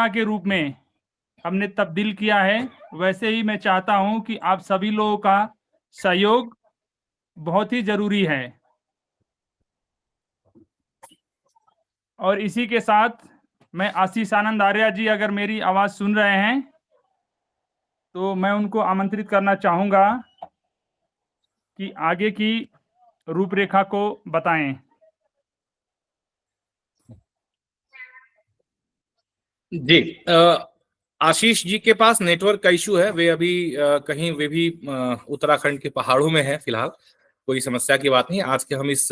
के रूप में हमने तब्दील किया है, वैसे ही मैं चाहता हूं कि आप सभी लोगों का सहयोग बहुत ही जरूरी है। और इसी के साथ मैं आशीष आनंद आर्या जी अगर मेरी आवाज़ सुन रहे हैं तो मैं उनको आमंत्रित करना चाहूँगा कि आगे की रूपरेखा को बताएं। जी, आशीष जी के पास नेटवर्क का इशू है। वे अभी कहीं वे भी उत्तराखंड के पहाड़ों में हैं फिलहाल। कोई समस्या की बात नहीं। आज के हम इस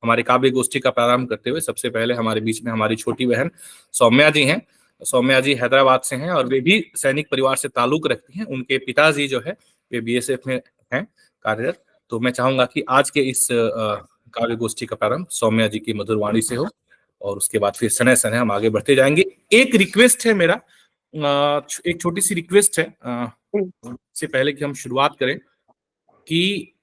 हमारे काव्य गोष्ठी का प्रारंभ करते हुए सबसे पहले हमारे बीच में हमारी छोटी बहन सौम्या जी हैं। सौम्या जी हैदराबाद से हैं और वे भी सैनिक परिवार से ताल्लुक रखती हैं। उनके पिताजी जो है वे बीएसएफ में हैं कार्यरत। तो मैं चाहूंगा कि आज के इस काव्य गोष्ठी का प्रारंभ सौम्या जी की मधुर वाणी से हो और उसके बाद फिर सने सने हम आगे बढ़ते जाएंगे। एक रिक्वेस्ट है मेरा, एक छोटी सी रिक्वेस्ट है इससे पहले कि हम शुरुआत करें कि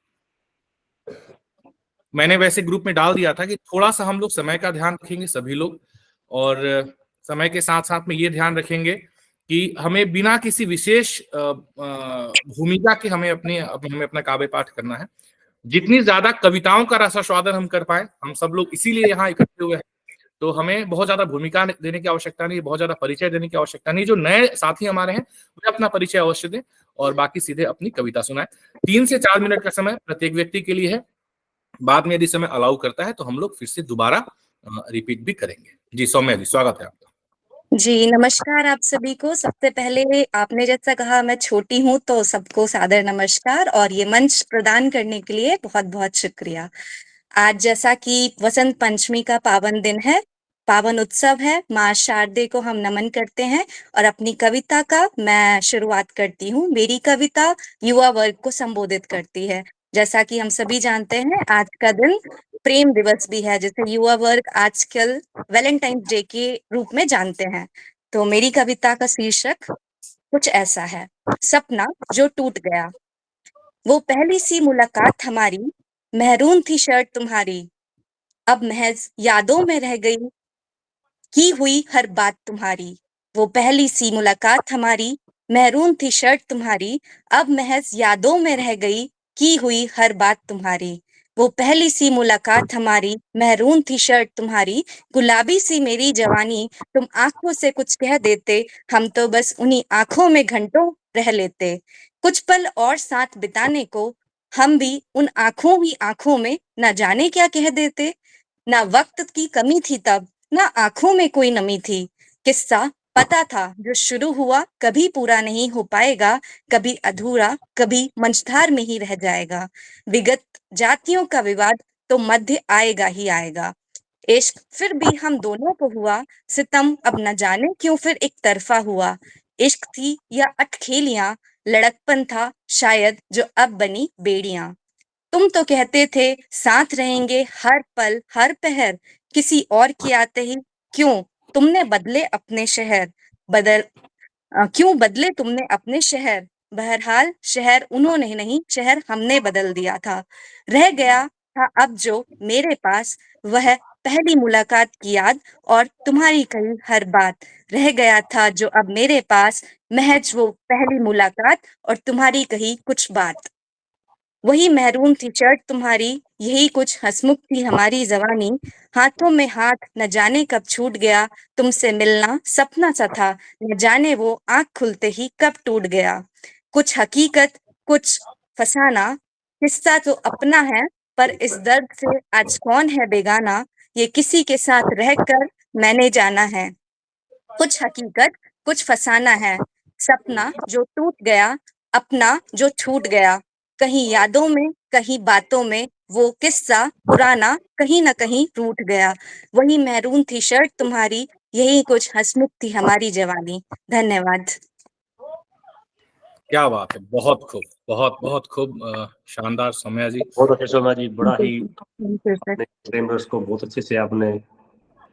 मैंने वैसे ग्रुप में डाल दिया था कि थोड़ा सा हम लोग समय का ध्यान रखेंगे सभी लोग, और समय के साथ साथ में ये ध्यान रखेंगे कि हमें बिना किसी विशेष भूमिका के हमें अपना काव्य पाठ करना है। जितनी ज्यादा कविताओं का रसास्वादन हम कर पाए, हम सब लोग इसीलिए यहाँ इकट्ठे हुए हैं, तो हमें बहुत ज्यादा भूमिका देने की आवश्यकता नहीं, बहुत ज्यादा परिचय देने की आवश्यकता नहीं। जो नए साथी हमारे हैं वे अपना परिचय अवश्य दें और बाकी सीधे अपनी कविता सुनाएं। 3 से 4 मिनट का समय प्रत्येक व्यक्ति के लिए है। बाद में यदि समय अलाउ करता है तो हम लोग फिर से दोबारा रिपीट भी करेंगे। जी सौम्या जी, स्वागत है आपका। जी नमस्कार आप सभी को। सबसे पहले आपने जैसा कहा मैं छोटी हूँ तो सबको सादर नमस्कार और ये मंच प्रदान करने के लिए बहुत बहुत शुक्रिया। आज जैसा कि वसंत पंचमी का पावन दिन है, पावन उत्सव है, माँ शारदे को हम नमन करते हैं और अपनी कविता का मैं शुरुआत करती हूँ। मेरी कविता युवा वर्ग को संबोधित करती है। जैसा कि हम सभी जानते हैं आज का दिन प्रेम दिवस भी है, जिसे युवा वर्ग आजकल वैलेंटाइंस डे के रूप में जानते हैं। तो मेरी कविता का शीर्षक कुछ ऐसा है। सपना जो टूट गया। वो पहली सी मुलाकात हमारी, महरून थी शर्ट तुम्हारी, अब महज यादों में रह गई, की हुई हर बात तुम्हारी। वो पहली सी मुलाकात हमारी, महरून थी शर्ट तुम्हारी, अब महज यादों में रह गई, की हुई हर बात तुम्हारी। वो पहली सी मुलाकात हमारी, महरून थी शर्ट तुम्हारी, गुलाबी सी मेरी जवानी, तुम आंखों से कुछ कह देते, हम तो बस उन्हीं आंखों में घंटों रह लेते। कुछ पल और साथ बिताने को हम भी उन आंखों ही आंखों में न जाने क्या कह देते। ना वक्त की कमी थी तब, ना आंखों में कोई नमी थी। किस्सा पता था जो शुरू हुआ कभी पूरा नहीं हो पाएगा, कभी अधूरा, कभी मंझधार में ही रह जाएगा। विगत जातियों का विवाद तो मध्य आएगा ही आएगा। इश्क फिर भी हम दोनों को हुआ, सितम अब न जाने क्यों फिर एक तरफा हुआ। इश्क थी या अटखेलियां, लड़कपन था शायद जो अब बनी बेड़ियां। तुम तो कहते थे साथ रहेंगे हर पल हर पहर, किसी और की आते ही क्यों तुमने बदले अपने शहर। क्यों बदले तुमने अपने शहर। बहरहाल शहर उन्होंने नहीं, शहर हमने बदल दिया था। रह गया था अब जो मेरे पास वह पहली मुलाकात की याद और तुम्हारी कही हर बात। रह गया था जो अब मेरे पास महज वो पहली मुलाकात और तुम्हारी कही कुछ बात। वही महरून थी शर्ट तुम्हारी, यही कुछ हंसमुख थी हमारी जवानी। हाथों में हाथ न जाने कब छूट गया, तुमसे मिलना सपना सा था, न जाने वो आंख खुलते ही कब टूट गया। कुछ हकीकत कुछ फसाना, किस्सा तो अपना है पर इस दर्द से आज कौन है बेगाना। ये किसी के साथ रहकर मैंने जाना है। कुछ हकीकत कुछ फसाना है, सपना जो टूट गया, अपना जो छूट गया। कहीं यादों में कहीं बातों में वो किस्सा पुराना कहीं ना कहीं रूठ गया। वही महरून थी शर्ट तुम्हारी, यही कुछ हंसमुख थी हमारी जवानी। धन्यवाद। क्या बात है, बहुत खूब, बहुत बहुत खूब, शानदार सौम्या जी। बहुत अच्छे सौम्या जी, बड़ा ही प्रेम रस को बहुत अच्छे से आपने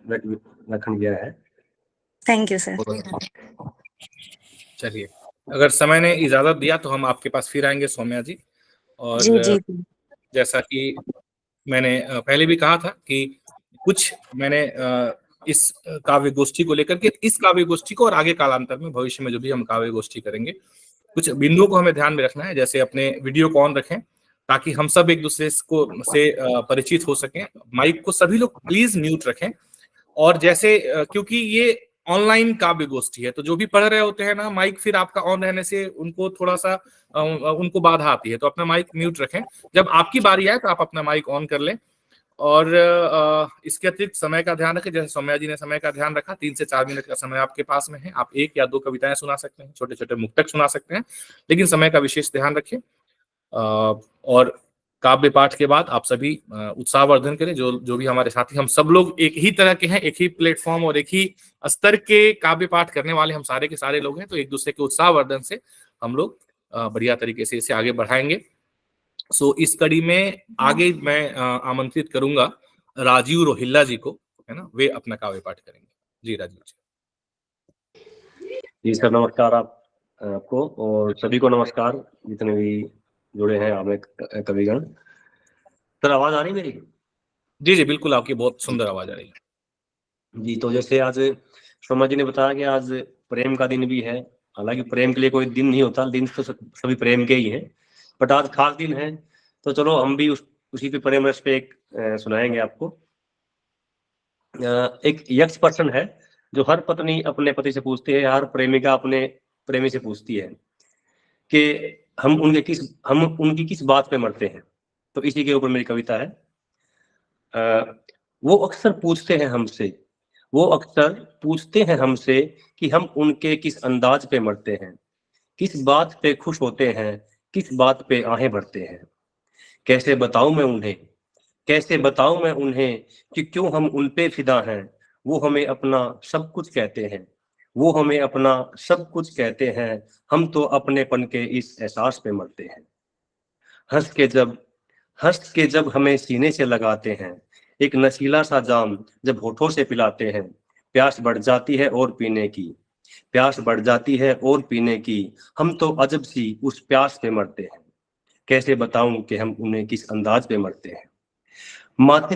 व्याख्यान किया है। Thank you sir. चलिए, अगर समय ने इजाजत दिया तो हम आपके पास फिर आएंगे सौम्या जी। और जी। जैसा कि मैंने पहले भी कहा था कि कुछ मैंने इस काव्य गोष्ठी को लेकर के, इस काव्य गोष्ठी को और आगे कालांतर में भविष्य में जो भी हम काव्य गोष्ठी करेंगे, कुछ बिंदुओं को हमें ध्यान में रखना है। जैसे अपने वीडियो को ऑन रखें ताकि हम सब एक दूसरे से परिचित हो सकें। माइक को सभी लोग प्लीज म्यूट रखें। और जैसे क्योंकि ये ऑनलाइन काव्य गोष्ठी है, तो जो भी पढ़ रहे होते हैं ना, माइक फिर आपका ऑन रहने से उनको थोड़ा सा उनको बाधा आती है, तो अपना माइक म्यूट रखें। जब आपकी बारी आए तो आप अपना माइक ऑन कर लें। और इसके अतिरिक्त समय का ध्यान रखें। जैसे सौम्या जी ने समय का ध्यान रखा, 3 से 4 मिनट का समय आपके पास में है। आप 1 या 2 कविताएं सुना सकते हैं, छोटे छोटे मुक्तक सुना सकते हैं, लेकिन समय का विशेष ध्यान रखें। और काव्य पाठ के बाद आप सभी उत्साहवर्धन करें। जो भी हमारे साथी, हम सब लोग एक ही तरह के हैं, एक ही प्लेटफॉर्म और एक ही स्तर के काव्य पाठ करने वाले हम सारे के सारे लोग हैं, तो एक दूसरे के उत्साहवर्धन से हम लोग बढ़िया तरीके से इसे आगे बढ़ाएंगे। सो इस कड़ी में आगे मैं आमंत्रित करूंगा राजीव रोहिल्ला जी को, है ना, वे अपना काव्य पाठ करेंगे। जी राजीव जी सर, नमस्कार आपको और सभी को नमस्कार, जितने भी जुड़े हैं हमें कविगण। सर आवाज आ रही मेरी? जी जी बिल्कुल, आपकी बहुत सुंदर आवाज आ रही है जी। तो जैसे आज शोमा जी ने बताया कि आज प्रेम का दिन भी है। हालांकि प्रेम के लिए कोई दिन नहीं होता, दिन तो सभी प्रेम के ही हैं, बट आज खास दिन है, तो चलो हम भी उसी पे प्रेम रस पे एक सुनाएंगे आपको। एक यक्ष पर्सन है जो हर पत्नी अपने पति से पूछती है, हर प्रेमिका अपने प्रेमी से पूछती है कि हम उनकी किस बात पे मरते हैं। तो इसी के ऊपर मेरी कविता है। वो अक्सर पूछते हैं हमसे कि हम उनके किस अंदाज पे मरते हैं, किस बात पे खुश होते हैं, किस बात पे आहें भरते हैं। कैसे बताऊं मैं उन्हें कि क्यों हम उन पे फिदा हैं। वो हमें अपना सब कुछ कहते हैं, हम तो अपनेपन के इस एहसास पे मरते हैं। हंस के जब हमें सीने से लगाते हैं, एक नशीला सा जाम जब होठों से पिलाते हैं, प्यास बढ़ जाती है और पीने की, हम तो अजब सी उस प्यास पे मरते हैं। कैसे बताऊं कि हम उन्हें किस अंदाज पे मरते हैं। माथे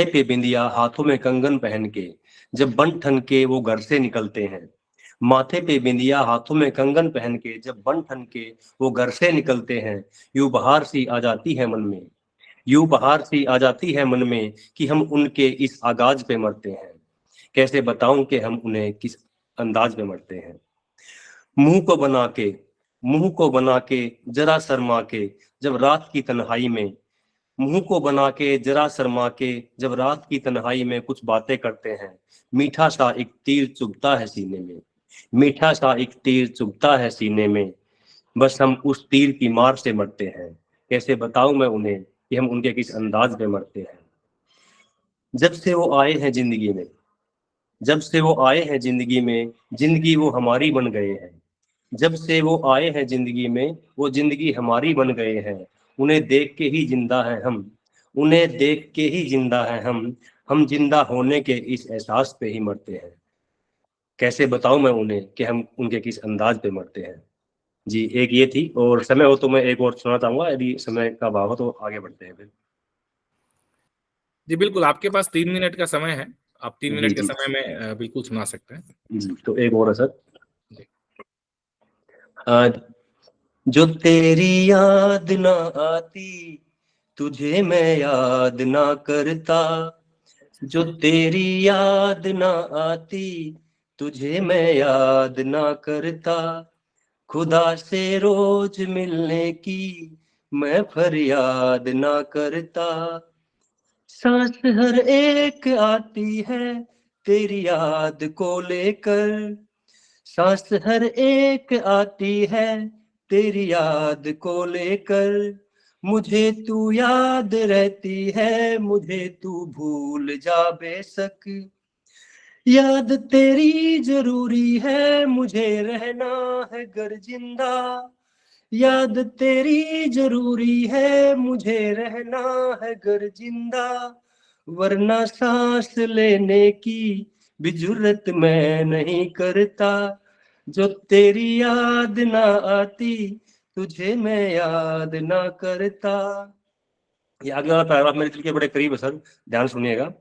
पे बिंदिया हाथों में कंगन पहन के जब बन ठन के वो घर से निकलते हैं। माथे पे बिंदिया हाथों में कंगन पहन के जब बन ठन के वो घर से निकलते हैं। यूं बहार सी आ जाती है मन में कि हम उनके इस आगाज पे मरते हैं। कैसे बताऊं कि हम उन्हें किस अंदाज पे मरते हैं। मुंह को बना के जरा शर्मा के जब रात की तन्हाई में कुछ बातें करते हैं। मीठा सा एक तीर चुभता है सीने में, बस हम उस तीर की मार से मरते हैं। कैसे बताऊं मैं उन्हें कि हम उनके किस अंदाज में मरते हैं। जब से वो आए हैं जिंदगी में जिंदगी वो हमारी बन गए हैं। जब से वो आए हैं जिंदगी में वो जिंदगी हमारी बन गए हैं। उन्हें देख के ही जिंदा है हम जिंदा होने के इस एहसास पे ही मरते हैं। कैसे बताऊं मैं उन्हें कि हम उनके किस अंदाज पे मरते हैं। जी, एक ये थी, और समय हो तो मैं एक और सुना चाहूंगा, यदि समय का अभाव हो तो आगे बढ़ते हैं फिर। जी बिल्कुल, आपके पास 3 मिनट का समय है, आप 3 मिनट के समय में बिल्कुल सुना सकते हैं। जी, तो एक और है सर। जो तेरी याद ना आती तुझे मैं याद ना करता, जो तेरी याद ना आती तुझे मैं याद ना करता। खुदा से रोज मिलने की मैं फरियाद ना करता। सांस हर एक आती है तेरी याद को लेकर, सांस हर एक आती है तेरी याद को लेकर। मुझे तू याद रहती है, मुझे तू भूल जा बेशक। याद तेरी जरूरी है, मुझे रहना है गर जिंदा। याद तेरी जरूरी है, मुझे रहना है गर जिंदा। वरना सांस लेने की भी जुर्रत मैं नहीं करता। जो तेरी याद ना आती तुझे मैं याद ना करता। ये अगला पैराग्राफ मेरे दिल के बड़े करीब है सर, ध्यान सुनिएगा।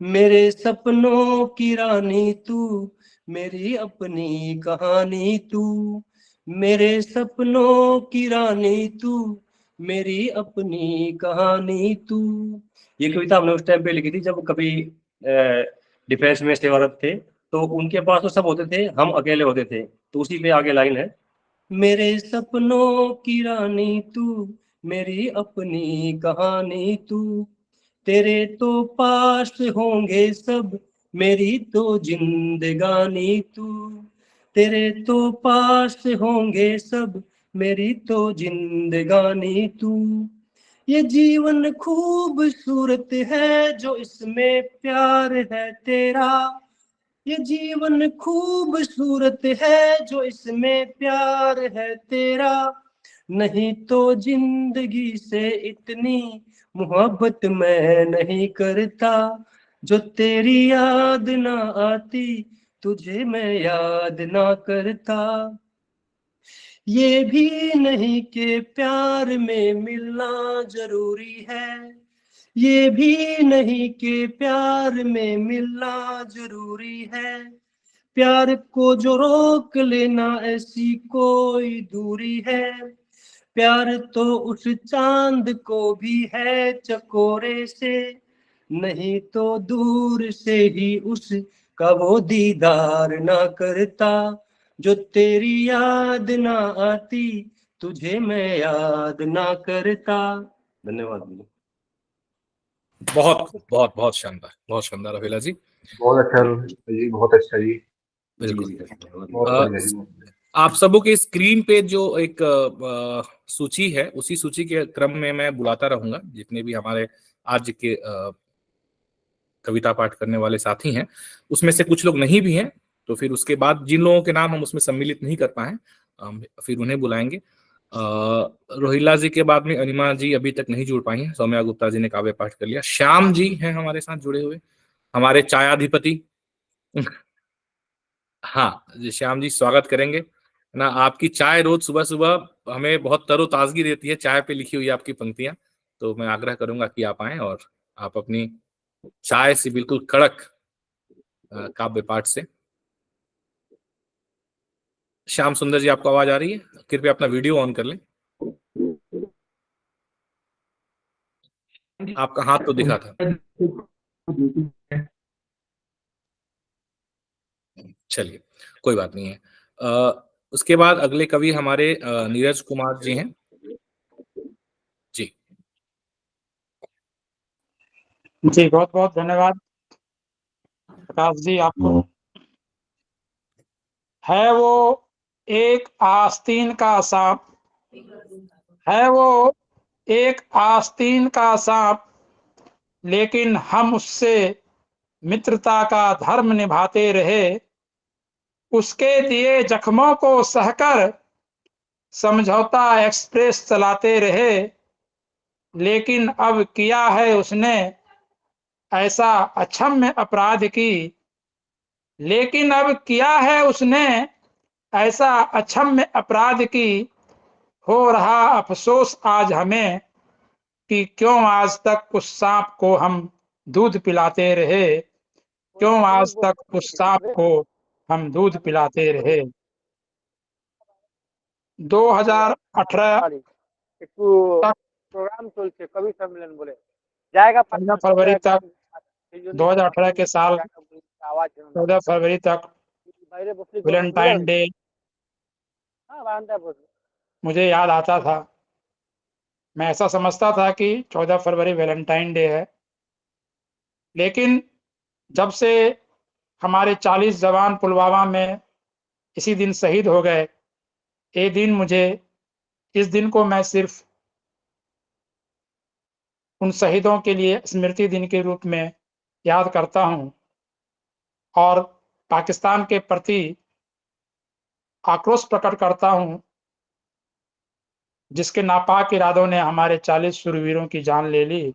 मेरे सपनों की रानी तू, मेरी अपनी कहानी तू, मेरे सपनों की रानी तू, मेरी अपनी कहानी तू। ये कविता हमने उस टाइम पे लिखी थी जब कभी डिफेंस में सेवारत थे, तो उनके पास तो सब होते थे, हम अकेले होते थे। तो उसी पे आगे लाइन है, मेरे सपनों की रानी तू, मेरी अपनी कहानी तू, तेरे तो पास होंगे सब, मेरी तो जिंदगानी तू, तेरे तो पास होंगे सब, मेरी तो जिंदगानी तू। ये जीवन खूबसूरत है जो इसमें प्यार है तेरा, ये जीवन खूबसूरत है जो इसमें प्यार है तेरा, नहीं तो जिंदगी से इतनी मोहब्बत मैं नहीं करता, जो तेरी याद ना आती तुझे मैं याद ना करता। ये भी नहीं कि प्यार में मिलना जरूरी है, ये भी नहीं कि प्यार में मिलना जरूरी है, प्यार को जो रोक लेना ऐसी कोई दूरी है, प्यार तो उस चांद को भी है चकोरे से, नहीं तो दूर से ही उसका वो दीदार ना करता, जो तेरी याद ना आती तुझे मैं याद ना करता। धन्यवाद। बहुत बहुत बहुत शानदार अभिला जी। बहुत अच्छा जी, बहुत अच्छा जी। बिल्कुल। बहुत बढ़िया जी। आप सबों के स्क्रीन पे जो एक सूची है, उसी सूची के क्रम में मैं बुलाता रहूंगा जितने भी हमारे आज के कविता पाठ करने वाले साथी हैं। उसमें से कुछ लोग नहीं भी हैं, तो फिर उसके बाद जिन लोगों के नाम हम उसमें सम्मिलित नहीं कर पाए फिर उन्हें बुलाएंगे। रोहिला जी के बाद में अनिमा जी अभी तक नहीं जुड़ पाई हैं, सौम्या गुप्ता जी ने काव्य पाठ कर लिया, श्याम जी हैं हमारे साथ जुड़े हुए, हमारे चायाधिपति। हाँ जी, श्याम जी स्वागत करेंगे ना। आपकी चाय रोज सुबह सुबह हमें बहुत तरोताजगी देती है, चाय पे लिखी हुई आपकी पंक्तियां, तो मैं आग्रह करूंगा कि आप आएं और आप अपनी चाय से बिल्कुल कड़क काव्य पाठ से। श्याम सुंदर जी, आपको आवाज आ रही है? कृपया अपना वीडियो ऑन कर लें। आपका हाथ तो दिखा था। चलिए, कोई बात नहीं है। उसके बाद अगले कवि हमारे नीरज कुमार जी हैं जी। जी बहुत बहुत धन्यवाद प्रकाश जी आपको। है वो एक आस्तीन का सांप, है वो एक आस्तीन का सांप, लेकिन हम उससे मित्रता का धर्म निभाते रहे, उसके दिए जख्मों को सहकर समझौता एक्सप्रेस चलाते रहे, लेकिन अब किया है उसने ऐसा अक्षम्य अपराध की, लेकिन अब किया है उसने ऐसा अक्षम्य अपराध की, हो रहा अफसोस आज हमें कि क्यों आज तक उस सांप को हम दूध पिलाते रहे, क्यों आज तक उस सांप को हम दूध पिलाते रहे। 2018 तक, प्रोग्राम चलছে कवि सम्मेलन बोले जाएगा 14 फरवरी तक, 2018 के साल 14 फरवरी तक वैलेंटाइन डे मुझे याद आता था। मैं ऐसा समझता था कि 14 फरवरी वैलेंटाइन डे है, लेकिन जब से हमारे 40 जवान पुलवामा में इसी दिन शहीद हो गए, ये दिन मुझे, इस दिन को मैं सिर्फ उन शहीदों के लिए स्मृति दिन के रूप में याद करता हूं और पाकिस्तान के प्रति आक्रोश प्रकट करता हूं, जिसके नापाक इरादों ने हमारे 40 शूरवीरों की जान ले ली।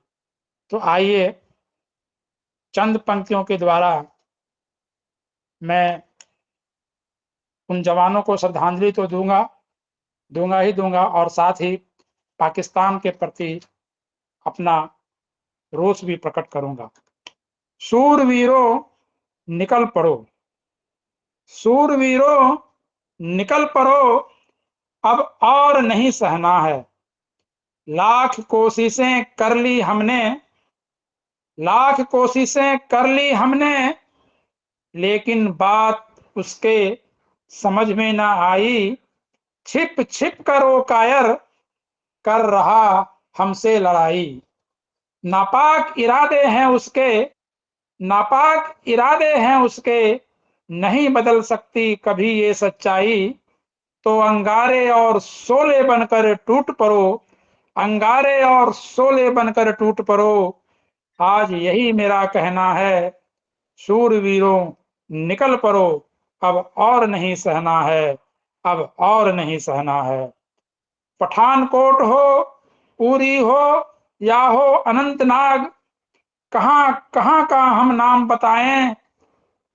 तो आइए चंद पंक्तियों के द्वारा मैं उन जवानों को श्रद्धांजलि तो दूंगा ही दूंगा, और साथ ही पाकिस्तान के प्रति अपना रोष भी प्रकट करूंगा। शूरवीरों निकल पड़ो, शूरवीरों निकल पड़ो, अब और नहीं सहना है। लाख कोशिशें कर ली हमने, लाख कोशिशें कर ली हमने, लेकिन बात उसके समझ में ना आई। छिप छिप कर वो कायर कर रहा हमसे लड़ाई। नापाक इरादे हैं उसके, नापाक इरादे हैं उसके, नहीं बदल सकती कभी ये सच्चाई। तो अंगारे और शोले बनकर टूट पड़ो, अंगारे और शोले बनकर टूट पड़ो। आज यही मेरा कहना है, शूरवीरों निकल पड़ो, अब और नहीं सहना है, अब और नहीं सहना है। पठानकोट हो, उरी हो या हो अनंतनाग, कहां कहां का हम नाम बताएं।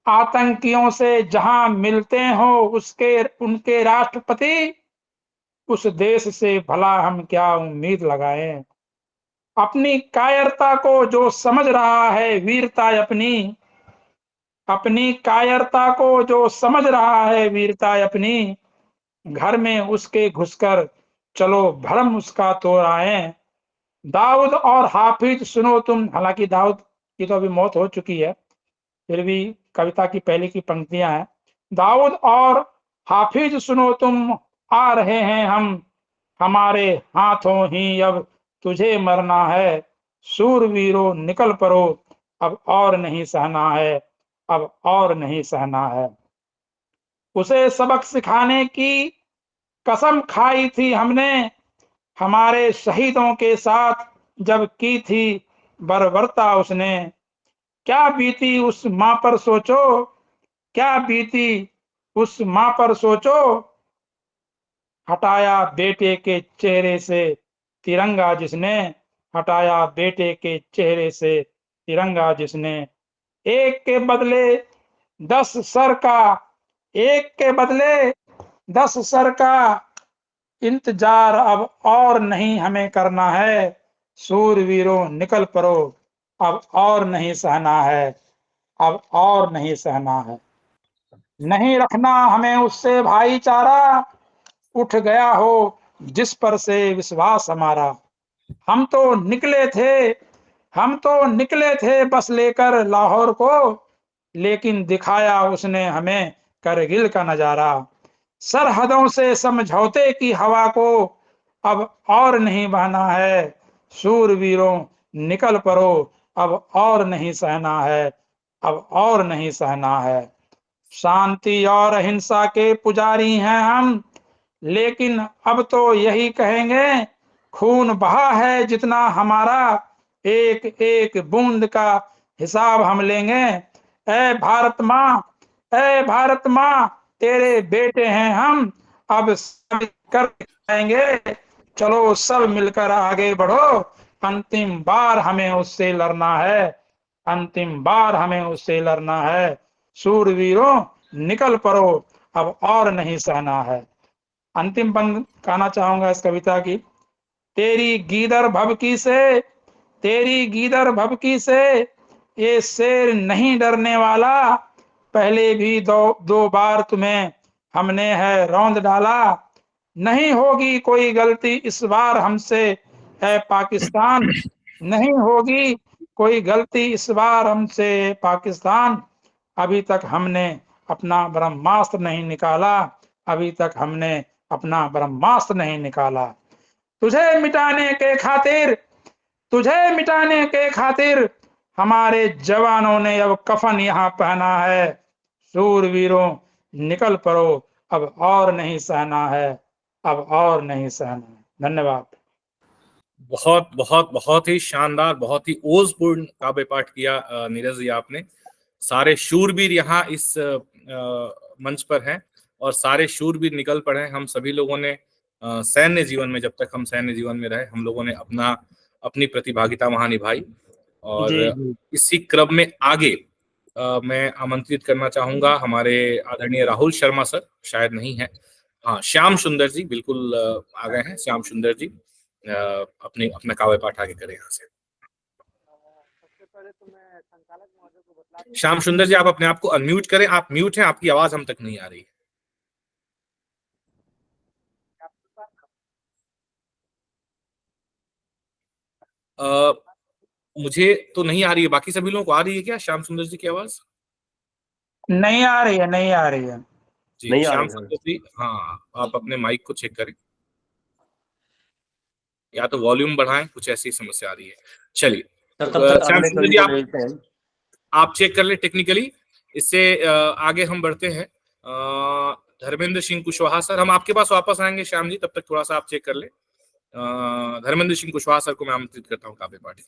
आतंकियों से जहां मिलते हो उसके उनके राष्ट्रपति, उस देश से भला हम क्या उम्मीद लगाएं। अपनी कायरता को जो समझ रहा है वीरता अपनी, अपनी कायरता को जो समझ रहा है वीरता अपनी, घर में उसके घुसकर चलो भरम उसका तोड़ाएं। दाऊद और हाफिज सुनो तुम, हालांकि दाऊद की तो अभी मौत हो चुकी है, फिर भी कविता की पहले की पंक्तियां हैं। दाऊद और हाफिज सुनो तुम, आ रहे हैं हम, हमारे हाथों ही अब तुझे मरना है। शूरवीरों निकल पड़ो, अब और नहीं सहना है, अब और नहीं सहना है। उसे सबक सिखाने की कसम खाई थी हमने, हमारे शहीदों के साथ जब की थी बर्बरता उसने। क्या बीती उस माँ पर सोचो, क्या बीती उस माँ पर सोचो। हटाया बेटे के चेहरे से तिरंगा जिसने, हटाया बेटे के चेहरे से तिरंगा जिसने। एक के बदले 10 सर का, एक के बदले 10 सर का इंतजार अब और नहीं हमें करना है। शूरवीरों निकल पड़ो, अब और नहीं सहना है, अब और नहीं सहना है। नहीं रखना हमें उससे भाईचारा, उठ गया हो जिस पर से विश्वास हमारा। हम तो निकले थे, हम तो निकले थे बस लेकर लाहौर को, लेकिन दिखाया उसने हमें करगिल का नजारा। सरहदों से समझौते की हवा को अब और नहीं बहना है। शूरवीरों निकल पड़ो, अब और नहीं सहना है, अब और नहीं सहना है। शांति और अहिंसा के पुजारी हैं हम, लेकिन अब तो यही कहेंगे, खून बहा है जितना हमारा, एक एक बूंद का हिसाब हम लेंगे। ऐ भारत माँ, ऐ भारत माँ, तेरे बेटे हैं हम, अब सब कर दिखाएंगे। चलो सब मिलकर आगे बढ़ो, अंतिम बार हमें उससे लड़ना है, अंतिम बार हमें उससे लड़ना है। शूरवीरों निकल पड़ो, अब और नहीं सहना है। अंतिम पंक्ति कहना चाहूंगा इस कविता की। तेरी गीदड़ भभकी से, तेरी गीदड़ भभकी से ये शेर नहीं डरने वाला। पहले भी दो बार तुम्हें हमने है रौंद डाला। नहीं होगी कोई गलती इस बार हमसे है पाकिस्तान, नहीं होगी कोई गलती इस बार हमसे पाकिस्तान। अभी तक हमने अपना ब्रह्मास्त्र नहीं निकाला, अभी तक हमने अपना ब्रह्मास्त्र नहीं निकाला। तुझे मिटाने के खातिर, तुझे मिटाने के खातिर हमारे जवानों ने अब कफन यहाँ पहना है। शूरवीरों निकल पड़ो, अब और नहीं सहना है, अब और नहीं सहना है। धन्यवाद। बहुत बहुत बहुत ही शानदार, बहुत ही ओजपूर्ण काव्य पाठ किया नीरज जी आपने। सारे शूरवीर यहाँ इस मंच पर हैं और सारे शूरवीर निकल पड़े हैं। हम सभी लोगों ने सैन्य जीवन में, जब तक हम सैन्य जीवन में रहे, हम लोगों ने अपनी प्रतिभागिता वहां निभाई। और जी। इसी क्रम में आगे मैं आमंत्रित करना चाहूंगा हमारे आदरणीय राहुल शर्मा सर, शायद नहीं है, हाँ श्याम सुंदर जी बिल्कुल आ गए हैं। श्याम सुंदर जी अपना काव्य पाठ आगे करें यहाँ से। सबसे पहले तो मैं श्याम सुंदर जी, आप अपने आप को अनम्यूट करें। आप म्यूट हैं, आपकी आवाज हम तक नहीं आ रही है। मुझे तो नहीं आ रही है, बाकी सभी लोगों को आ रही है क्या श्याम सुंदर जी की आवाज? नहीं आ रही है, नहीं आ रही है जी, नहीं आ श्याम रही है। सुंदर जी, हाँ, आप अपने माइक को चेक करें, या तो वॉल्यूम बढ़ाएं, कुछ ऐसी समस्या आ रही है। चलिए, सर तब तक श्याम अगले सुंदर कवि जी, को ले लेते हैं। आप चेक कर ले टेक्निकली। इससे आगे हम बढ़ते हैं। धर्मेंद्र सिंह कुशवाहा सर, हम आपके पास वापस आएंगे श्याम जी, तब तक थोड़ा सा आप चेक कर ले। धर्मेंद्र सिंह कुशवाहा सर को मैं आमंत्रित करता हूँ काव्य पाठ।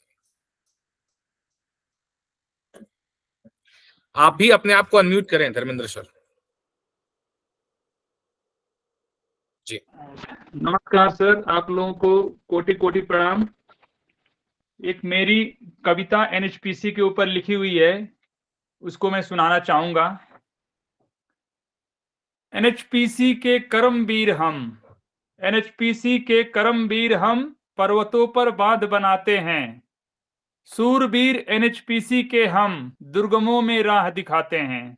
आप भी अपने आप को अनम्यूट करें धर्मेंद्र सर जी। नमस्कार सर, आप लोगों को कोटि कोटि प्रणाम। एक मेरी कविता एनएचपीसी के ऊपर लिखी हुई है, उसको मैं सुनाना चाहूंगा। एनएचपीसी के कर्मवीर हम, एनएचपीसी के कर्मवीर हम, पर्वतों पर बांध बनाते हैं। सूरवीर एनएचपीसी के हम, दुर्गमों में राह दिखाते हैं।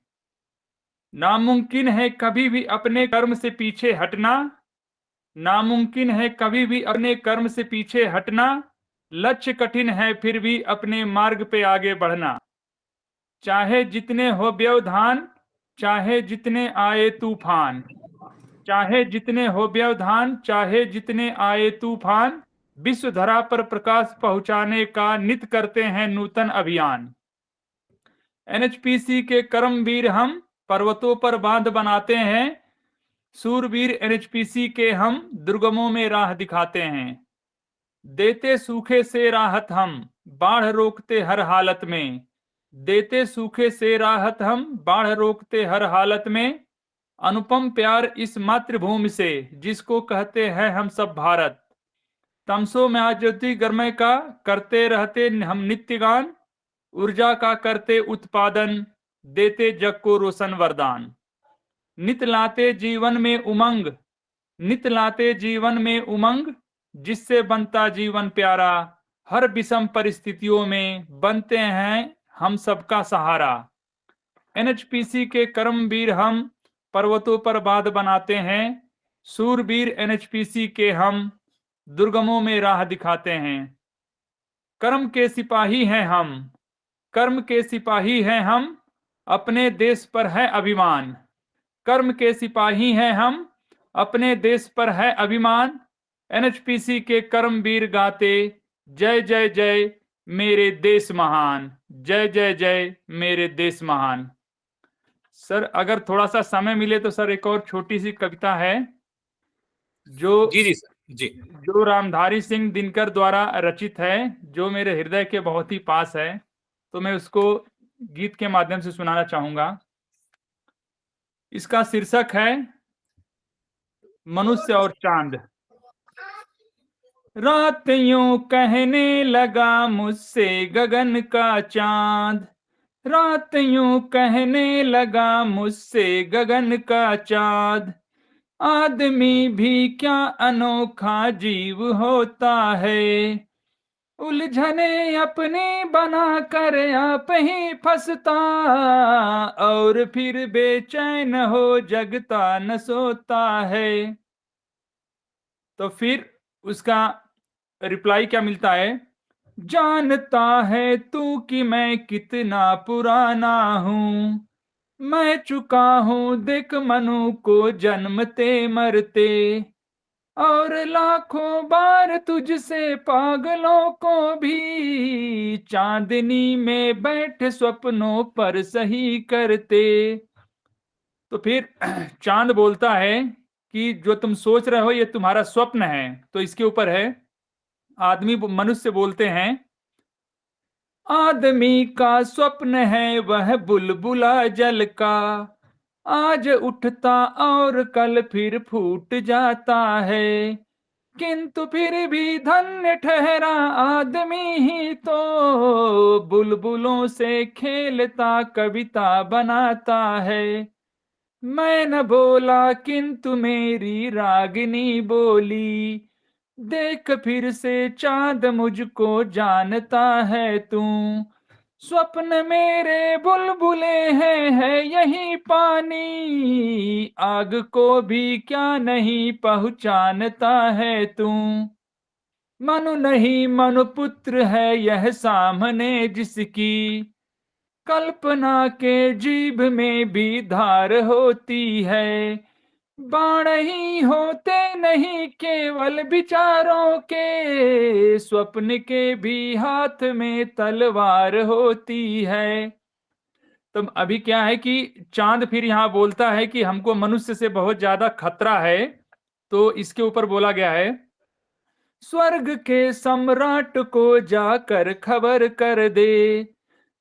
नामुमकिन है कभी भी अपने कर्म से पीछे हटना, नामुमकिन है कभी भी अपने कर्म से पीछे हटना। लक्ष्य कठिन है फिर भी अपने मार्ग पे आगे बढ़ना। चाहे जितने हो व्यवधान, चाहे जितने आए तूफान, चाहे जितने हो व्यवधान, चाहे जितने आए तूफान, विश्व धरा पर प्रकाश पहुंचाने का नित करते हैं नूतन अभियान। एनएचपीसी के कर्मवीर हम, पर्वतों पर बांध बनाते हैं। सूरवीर एनएचपीसी के हम, दुर्गमों में राह दिखाते हैं। देते सूखे से राहत हम, बाढ़ रोकते हर हालत में। देते सूखे से राहत हम, बाढ़ रोकते हर हालत में। अनुपम प्यार इस मातृभूमि से, जिसको कहते हैं हम सब भारत। तमसो में ज्योति गर्मय का, करते रहते हम नित्य गान। ऊर्जा का करते उत्पादन, देते जग को रोशन वरदान। नित लाते जीवन में उमंग, नित लाते जीवन में उमंग, जिससे बनता जीवन प्यारा। हर विषम परिस्थितियों में बनते हैं हम सबका सहारा। एनएचपीसी के कर्मवीर हम, पर्वतों पर बांध बनाते हैं। सूरवीर एनएचपीसी के हम, दुर्गमों में राह दिखाते हैं। कर्म के सिपाही हैं हम, कर्म के सिपाही हैं हम, अपने देश पर है अभिमान। कर्म के सिपाही हैं हम, अपने देश पर है अभिमान। एनएचपीसी के कर्मवीर गाते, जय जय जय मेरे देश महान, जय जय जय मेरे देश महान। सर अगर थोड़ा सा समय मिले तो सर एक और छोटी सी कविता है जो जी सर जी, जो रामधारी सिंह दिनकर द्वारा रचित है, जो मेरे हृदय के बहुत ही पास है, तो मैं उसको गीत के माध्यम से सुनाना चाहूंगा। इसका शीर्षक है मनुष्य और चांद। रात यूं कहने लगा मुझसे गगन का चांद, रात यूं कहने लगा मुझसे गगन का चांद। आदमी भी क्या अनोखा जीव होता है, उलझने अपनी बना कर आप ही फंसता, और फिर बेचैन हो जगता न सोता है। तो फिर उसका रिप्लाई क्या मिलता है, जानता है तू कि मैं कितना पुराना हूँ, मैं चुका हूँ देख मनु को जन्मते मरते, और लाखों बार तुझसे पागलों को भी चांदनी में बैठ स्वप्नों पर सही करते। तो फिर चांद बोलता है कि जो तुम सोच रहे हो ये तुम्हारा स्वप्न है। तो इसके ऊपर है, आदमी मनुष्य बोलते हैं, आदमी का स्वप्न है वह बुलबुला जल का, आज उठता और कल फिर फूट जाता है, किंतु फिर भी धन्य ठहरा आदमी ही तो, बुलबुलों से खेलता कविता बनाता है। मैं न बोला किंतु मेरी रागिनी बोली, देख फिर से चांद मुझको जानता है तू, स्वप्न मेरे बुलबुले हैं, है यही पानी, आग को भी क्या नहीं पहचानता है तू। मनु नहीं मनु पुत्र है यह सामने जिसकी, कल्पना के जीभ में भी धार होती है। बाण ही होते नहीं केवल विचारों के, स्वप्न के भी हाथ में तलवार होती है। तो अभी क्या है कि चांद फिर यहाँ बोलता है कि हमको मनुष्य से बहुत ज्यादा खतरा है, तो इसके ऊपर बोला गया है, स्वर्ग के सम्राट को जाकर खबर कर दे,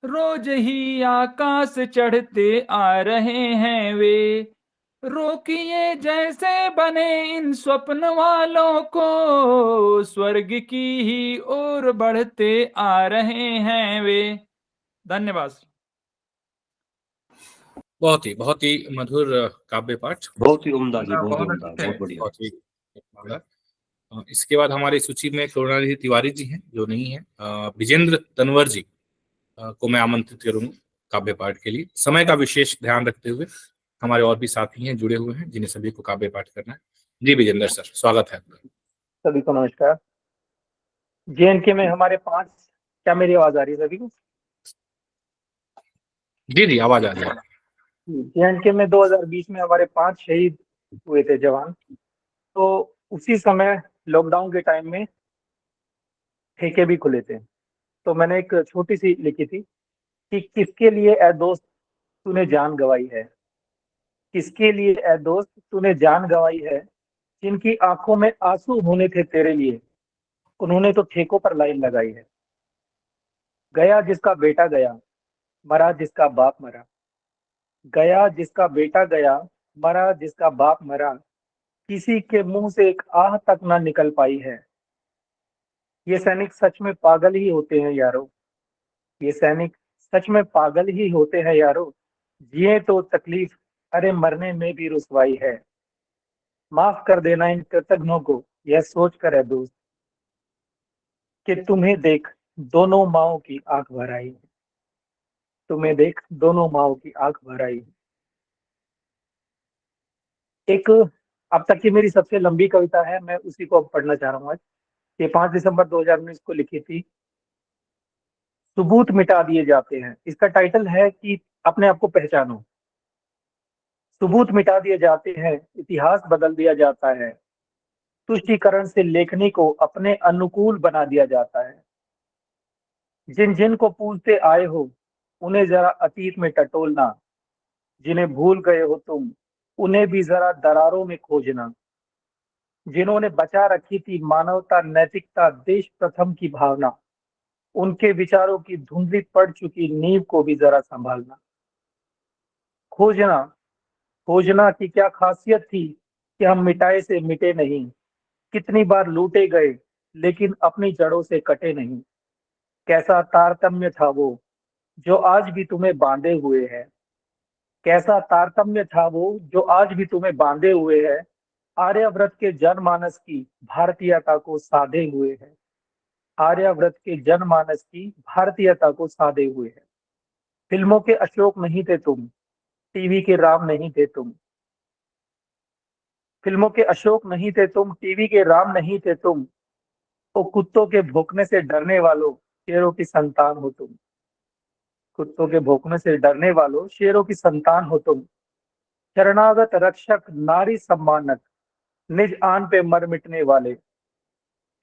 रोज ही आकाश चढ़ते आ रहे हैं वे, रोकिए जैसे बने इन स्वप्न वालों को, स्वर्ग की ही ओर बढ़ते आ रहे हैं वे। धन्यवाद। बहुत ही मधुर काव्य पाठ। बहुत ही उम्दा जी, बहुत ही बहुत उम्दा, अच्छे, बहुत बढ़िया। बहुत ही बढ़िया। इसके बाद हमारी सूची में करुणानिधि तिवारी जी हैं जो नहीं है। विजेंद्र तनवर जी को मैं आमंत्रित करूंगा काव्य पाठ के लिए। समय का विशेष ध्यान रखते हुए हमारे और भी साथी हैं जुड़े हुए हैं जिन्हें सभी को काव्य पाठ करना है। जी विजेंद्र सर, स्वागत है आपका। सभी को नमस्कार। JNK में हमारे 5, क्या मेरी आवाज आ रही है सभी को? जी जी, आवाज आ रही है। JNK में 2020 में हमारे 5 शहीद हुए थे जवान। तो उसी समय लॉकडाउन के टाइम में ठेके भी खुले थे। तो मैंने एक छोटी सी लिखी थी कि किसके लिए ए दोस्त तूने जान गंवाई है, किसके लिए ए दोस्त तूने जान गंवाई है, जिनकी आंखों में आंसू होने थे तेरे लिए, उन्होंने तो ठेकों पर लाइन लगाई है। गया जिसका बेटा गया, मरा जिसका बाप मरा, गया जिसका बेटा गया, मरा जिसका बाप मरा, किसी के मुंह से एक आह तक ना निकल पाई है। ये सैनिक सच में पागल ही होते हैं यारो, ये सैनिक सच में पागल ही होते हैं यारो, जिए तो तकलीफ, अरे मरने में भी रुसवाई है। माफ कर देना इन कृतघ्नों को, यह सोच कर है दोस्त कि तुम्हें देख दोनों माओं की आंख भर आई है, तुम्हें देख दोनों माओं की आंख भर आई है। एक अब तक की मेरी सबसे लंबी कविता है, मैं उसी को अब पढ़ना चाह रहा हूँ आज। ये 5 दिसंबर 2019 को लिखी थी। सबूत मिटा दिए जाते हैं, इसका टाइटल है कि अपने आप को पहचानो। सबूत मिटा दिए जाते हैं, इतिहास बदल दिया जाता है, तुष्टीकरण से लेखनी को अपने अनुकूल बना दिया जाता है। जिन जिन को पूछते आए हो उन्हें जरा अतीत में टटोलना, जिन्हें भूल गए हो तुम उन्हें भी जरा दरारों में खोजना, जिन्होंने बचा रखी थी मानवता, नैतिकता, देश प्रथम की भावना, उनके विचारों की धुंधली पड़ चुकी नींव को भी जरा संभालना। खोजना, खोजना की क्या खासियत थी कि हम मिटाए से मिटे नहीं, कितनी बार लूटे गए लेकिन अपनी जड़ों से कटे नहीं। कैसा तारतम्य था वो जो आज भी तुम्हें बांधे हुए है, कैसा तारतम्य था वो जो आज भी तुम्हें बांधे हुए है, आर्यव्रत के जनमानस की भारतीयता को साधे हुए है, आर्यव्रत के जनमानस की भारतीयता को साधे हुए है। फिल्मों के अशोक नहीं थे तुम, टीवी के राम नहीं थे तुम, फिल्मों के अशोक नहीं थे तुम, टीवी के राम नहीं थे तुम, तो कुत्तों के भौंकने से डरने वालों शेरों की संतान हो तुम, कुत्तों के भौंकने से डरने वालों शेरों की संतान हो तुम। शरणागत रक्षक नारी सम्मानक निज आन पे मर मिटने वाले,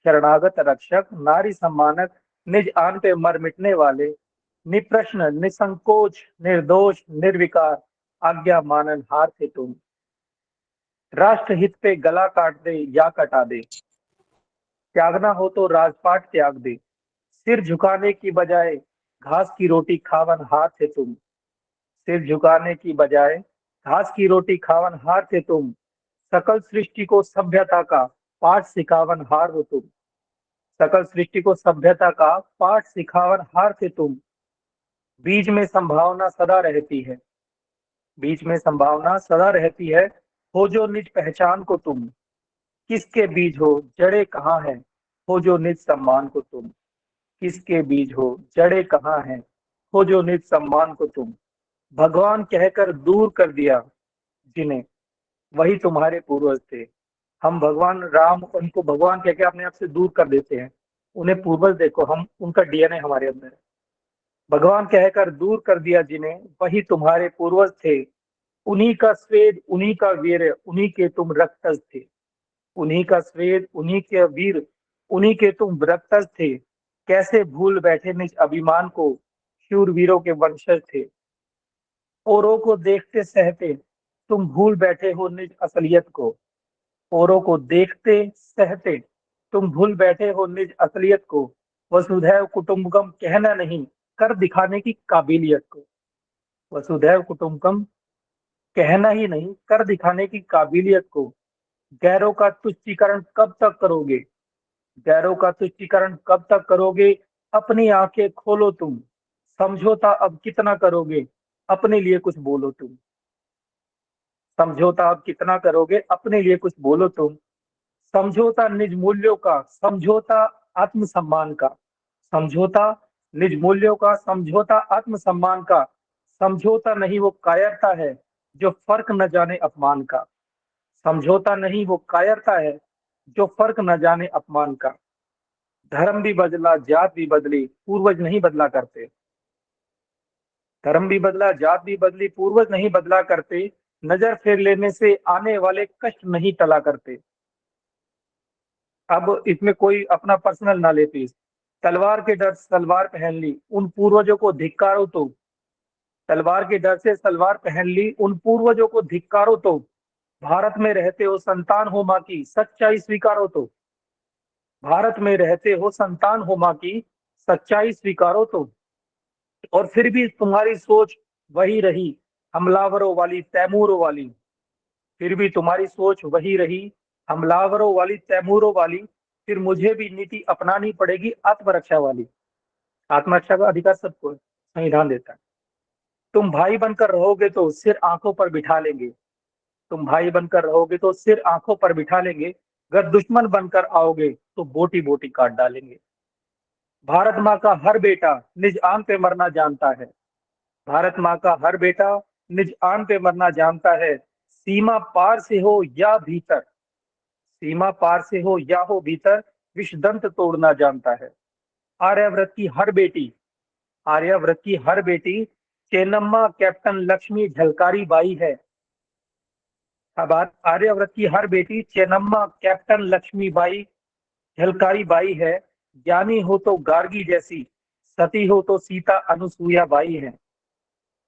शरणागत रक्षक नारी सम्मानक निज आन पे मर मिटने वाले, निप्रश्न निसंकोच निर्दोष निर्विकार आज्ञा मानन हार थे तुम। राष्ट्रहित पे गला काट दे या कटा दे, त्यागना हो तो राजपाट त्याग दे, सिर झुकाने की बजाय घास की रोटी खावन हार थे तुम, सिर झुकाने की बजाय घास की रोटी खावन हार थे तुम। सकल सृष्टि को सभ्यता का पाठ सिखावन हार हो तुम, सकल सृष्टि को सभ्यता का पाठ सिखावन हार थे तुम। बीच में संभावना सदा रहती है, बीच में संभावना सदा रहती है, हो जो निज पहचान को तुम, किसके बीज हो जड़े कहाँ हैं, हो जो निज सम्मान को तुम, किसके बीज हो जड़े कहाँ हैं, खोजो निज सम्मान को तुम। भगवान कहकर दूर कर दिया जिन्हें, वही तुम्हारे पूर्वज थे। हम भगवान राम, उनको भगवान कह के अपने आप से दूर कर देते हैं, उन्हें पूर्वज देखो, हम उनका डीएनए हमारे अंदर है। भगवान कहकर दूर कर दिया जिन्हें, वही तुम्हारे पूर्वज थे। उन्हीं का स्वेद, उन्हीं का वीर, उन्हीं के तुम रक्तज थे। उन्हीं का स्वेद, उन्हीं के वीर, उन्हीं के तुम रक्तज थे। कैसे भूल बैठे निज अभिमान को, शूरवीरों के वंशज थे। औरों को देखते सहते तुम भूल बैठे हो निज असलियत को। औरों को देखते सहते तुम भूल बैठे हो निज असलियत को। वसुधैव कुटुंबकम कहना नहीं, कर दिखाने की काबिलियत को। वसुधैव कुटुंबकम कहना ही नहीं, कर दिखाने की काबिलियत को। गैरों का तुष्टीकरण कब तक करोगे, गैरों का तुष्टीकरण कब तक करोगे। अपनी आंखें खोलो तुम, समझौता अब कितना करोगे, अपने लिए कुछ बोलो तुम। समझौता अब कितना करोगे, अपने लिए कुछ बोलो तुम। समझौता निज मूल्यों का, समझौता आत्मसम्मान का। समझौता निज मूल्यों का, समझौता आत्मसम्मान का। समझौता नहीं वो कायरता है, जो फर्क न जाने अपमान का। समझौता नहीं वो कायरता है, जो फर्क न जाने अपमान का। धर्म भी बदला, जात भी बदली, पूर्वज नहीं बदला करते। धर्म भी बदला, जात भी बदली, पूर्वज नहीं बदला करते। नजर फेर लेने से आने वाले कष्ट नहीं टला करते। अब इसमें कोई अपना पर्सनल ना ले प्लीज। तलवार के डर सलवार पहन ली, उन पूर्वजों को धिक्कारो तो। तलवार के डर से सलवार पहन ली, उन पूर्वजों को धिक्कारो तो। भारत में रहते हो संतान हो माँ की, सच्चाई स्वीकारो तो। भारत में रहते हो संतान हो माँ की, सच्चाई स्वीकारो तो। और फिर भी तुम्हारी सोच वही रही, हमलावरों वाली, तैमूरों वाली। फिर भी तुम्हारी सोच वही रही, हमलावरों वाली, तैमूरों वाली। फिर मुझे भी नीति अपनानी पड़ेगी आत्मरक्षा वाली। आत्मरक्षा का अधिकार सबको है, संविधान देता है। तुम भाई बनकर रहोगे तो सिर आंखों पर बिठा लेंगे। तुम भाई बनकर रहोगे तो सिर आंखों पर बिठा लेंगे। अगर दुश्मन बनकर आओगे तो बोटी बोटी काट डालेंगे। भारत माँ का हर बेटा निज आन पे मरना जानता है। भारत माँ का हर बेटा निज आन पे मरना जानता है। सीमा पार से हो या भीतर, सीमा पार से हो या हो भीतर, विषदंत तोड़ना जानता है। आर्यव्रत की हर बेटी, आर्यव्रत की हर बेटी चेन्नम्मा कैप्टन लक्ष्मी झलकारी बाई है। अब आर्यव्रत की हर बेटी चेन्नम्मा कैप्टन लक्ष्मी बाई झलकारी बाई है। ज्ञानी हो तो गार्गी जैसी, सती हो तो सीता अनुसुईया बाई है।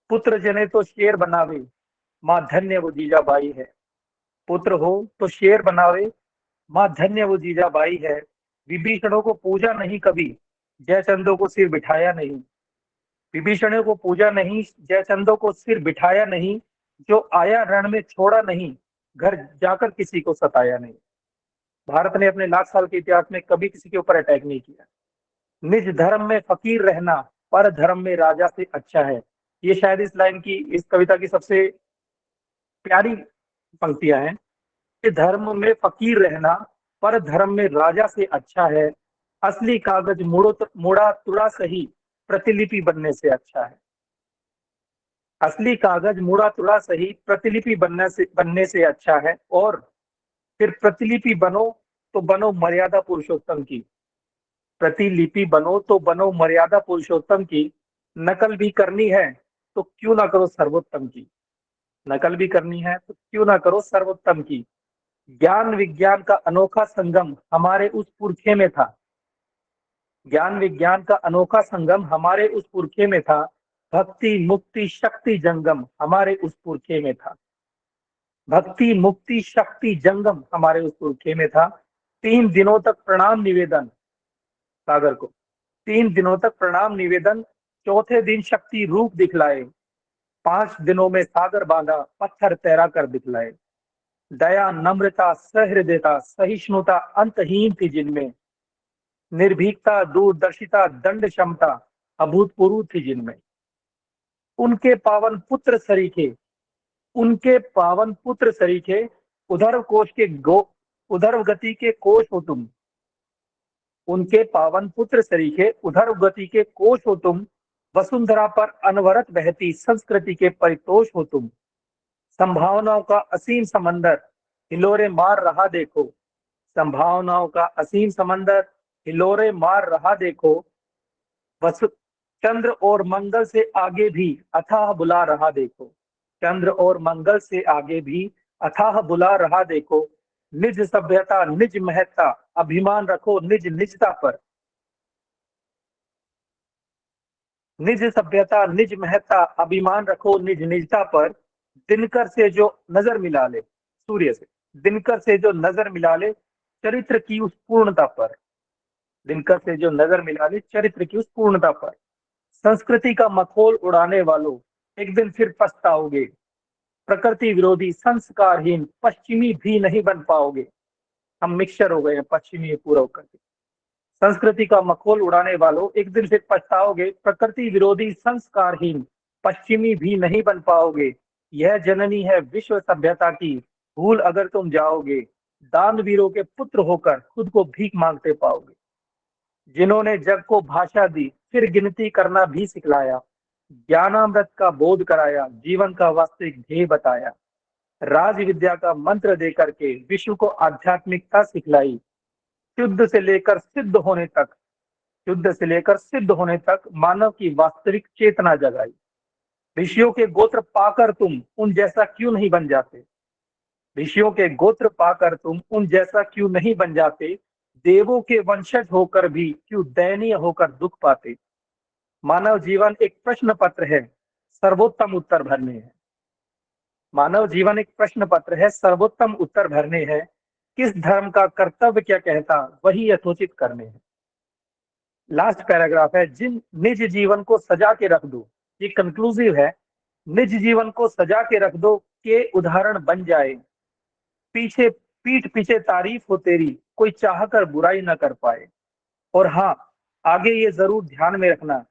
पुत्र जने तो शेर बनावे, माँ धन्य वो जीजा बाई है। पुत्र हो तो शेर बनावे, माँ धन्य वो जीजा बाई है। विभीषणों को पूजा नहीं कभी, जयचंदों को सिर बिठाया नहीं। विभीषणों को पूजा नहीं, जयचंदों को सिर बिठाया नहीं। जो आया रण में छोड़ा नहीं, घर जाकर किसी को सताया नहीं। भारत ने अपने लाख साल के इतिहास में कभी किसी के ऊपर अटैक नहीं किया। निज धर्म में फकीर रहना, पर धर्म में राजा से अच्छा है। ये शायद इस लाइन की, इस कविता की सबसे प्यारी पंक्तियां हैं। कि धर्म में फकीर रहना, पर धर्म में राजा से अच्छा है। असली कागज मुड़ा तुड़ा सही, प्रतिलिपि बनने से अच्छा है। असली कागज मुड़ा तुड़ा सही, प्रतिलिपि बनने से अच्छा है। और फिर प्रतिलिपि बनो तो बनो मर्यादा पुरुषोत्तम की। प्रतिलिपि बनो तो बनो मर्यादा पुरुषोत्तम की। नकल भी करनी है तो क्यों ना करो सर्वोत्तम की। नकल भी करनी है तो क्यों ना करो सर्वोत्तम की। ज्ञान विज्ञान का अनोखा संगम हमारे उस पुरखे में था। ज्ञान विज्ञान का अनोखा संगम हमारे उस पुरखे में था। भक्ति मुक्ति शक्ति जंगम हमारे उस पुरखे में था। भक्ति मुक्ति शक्ति जंगम हमारे उस पुरखे में था। 3 दिनों तक प्रणाम निवेदन, सागर को 3 दिनों तक प्रणाम निवेदन। चौथे दिन शक्ति रूप दिखलाए। 5 दिनों में सागर बांधा, पत्थर तैरा कर दिखलाए। दया नम्रता सहृदयता सहिष्णुता अंतहीन थी जिनमें। निर्भीकता दूरदर्शिता दंड क्षमता अभूतपूर्व थी जिनमें। उनके पावन पुत्र सरीखे, उनके पावन पुत्र सरीखे, उधर्व गति के कोश हो तुम। उनके पावन पुत्र सरीखे, उधर्व गति के कोश हो तुम। वसुंधरा पर अनवरत बहती संस्कृति के परितोष हो तुम। संभावनाओं का असीम समंदर हिलोरे मार रहा देखो। संभावनाओं का असीम समंदर हिलोरे मार रहा देखो। वसु चंद्र और मंगल से आगे भी अथाह बुला रहा देखो। चंद्र और मंगल से आगे भी अथाह बुला रहा देखो। निज सभ्यता निज महत्ता अभिमान रखो निज निजता पर। निज सभ्यता निज महत्ता अभिमान रखो निज निजता पर। दिनकर से जो नजर मिला ले, सूर्य से दिनकर से जो नजर मिला ले चरित्र की उस पूर्णता पर। दिनकर से जो नजर मिला ले चरित्र की उस पूर्णता पर। संस्कृति का मखौल उड़ाने वालों एक दिन फिर पछताओगे। प्रकृति विरोधी संस्कारहीन पश्चिमी भी नहीं बन पाओगे। हम मिक्सचर हो गए हैं पश्चिमी पूर्व करके। संस्कृति का मखौल उड़ाने वालों एक दिन फिर पछताओगे। प्रकृति विरोधी संस्कारहीन पश्चिमी भी नहीं बन पाओगे। यह जननी है विश्व सभ्यता की, भूल अगर तुम जाओगे। दानवीरों के पुत्र होकर खुद को भीख मांगते पाओगे। जिन्होंने जग को भाषा दी फिर गिनती करना भी सिखलाया। ज्ञानामृत का बोध कराया, जीवन का वास्तविक ध्येय बताया। राज विद्या का मंत्र दे करके विश्व को आध्यात्मिकता सिखलाई। शुद्ध से लेकर सिद्ध होने तक, शुद्ध से लेकर सिद्ध होने तक मानव की वास्तविक चेतना जगाई। ऋषियों के गोत्र पाकर तुम उन जैसा क्यों नहीं बन जाते। ऋषियों के गोत्र पाकर तुम उन जैसा क्यों नहीं बन जाते। देवों के वंशज होकर भी क्यों दयनीय होकर दुख पाते। मानव जीवन एक प्रश्न पत्र है, सर्वोत्तम उत्तर भरने हैं। मानव जीवन एक प्रश्न पत्र है, सर्वोत्तम उत्तर भरने हैं। किस धर्म का कर्तव्य क्या कहता वही यथोचित करने हैं। लास्ट पैराग्राफ है, जिन निज जीवन को सजा के रख दो, ये कंक्लूसिव है। निज जीवन को सजा के रख दो के उदाहरण बन जाए। पीछे पीठ पीछे तारीफ हो तेरी, कोई चाहकर बुराई न कर पाए। और हाँ, आगे ये जरूर ध्यान में रखना,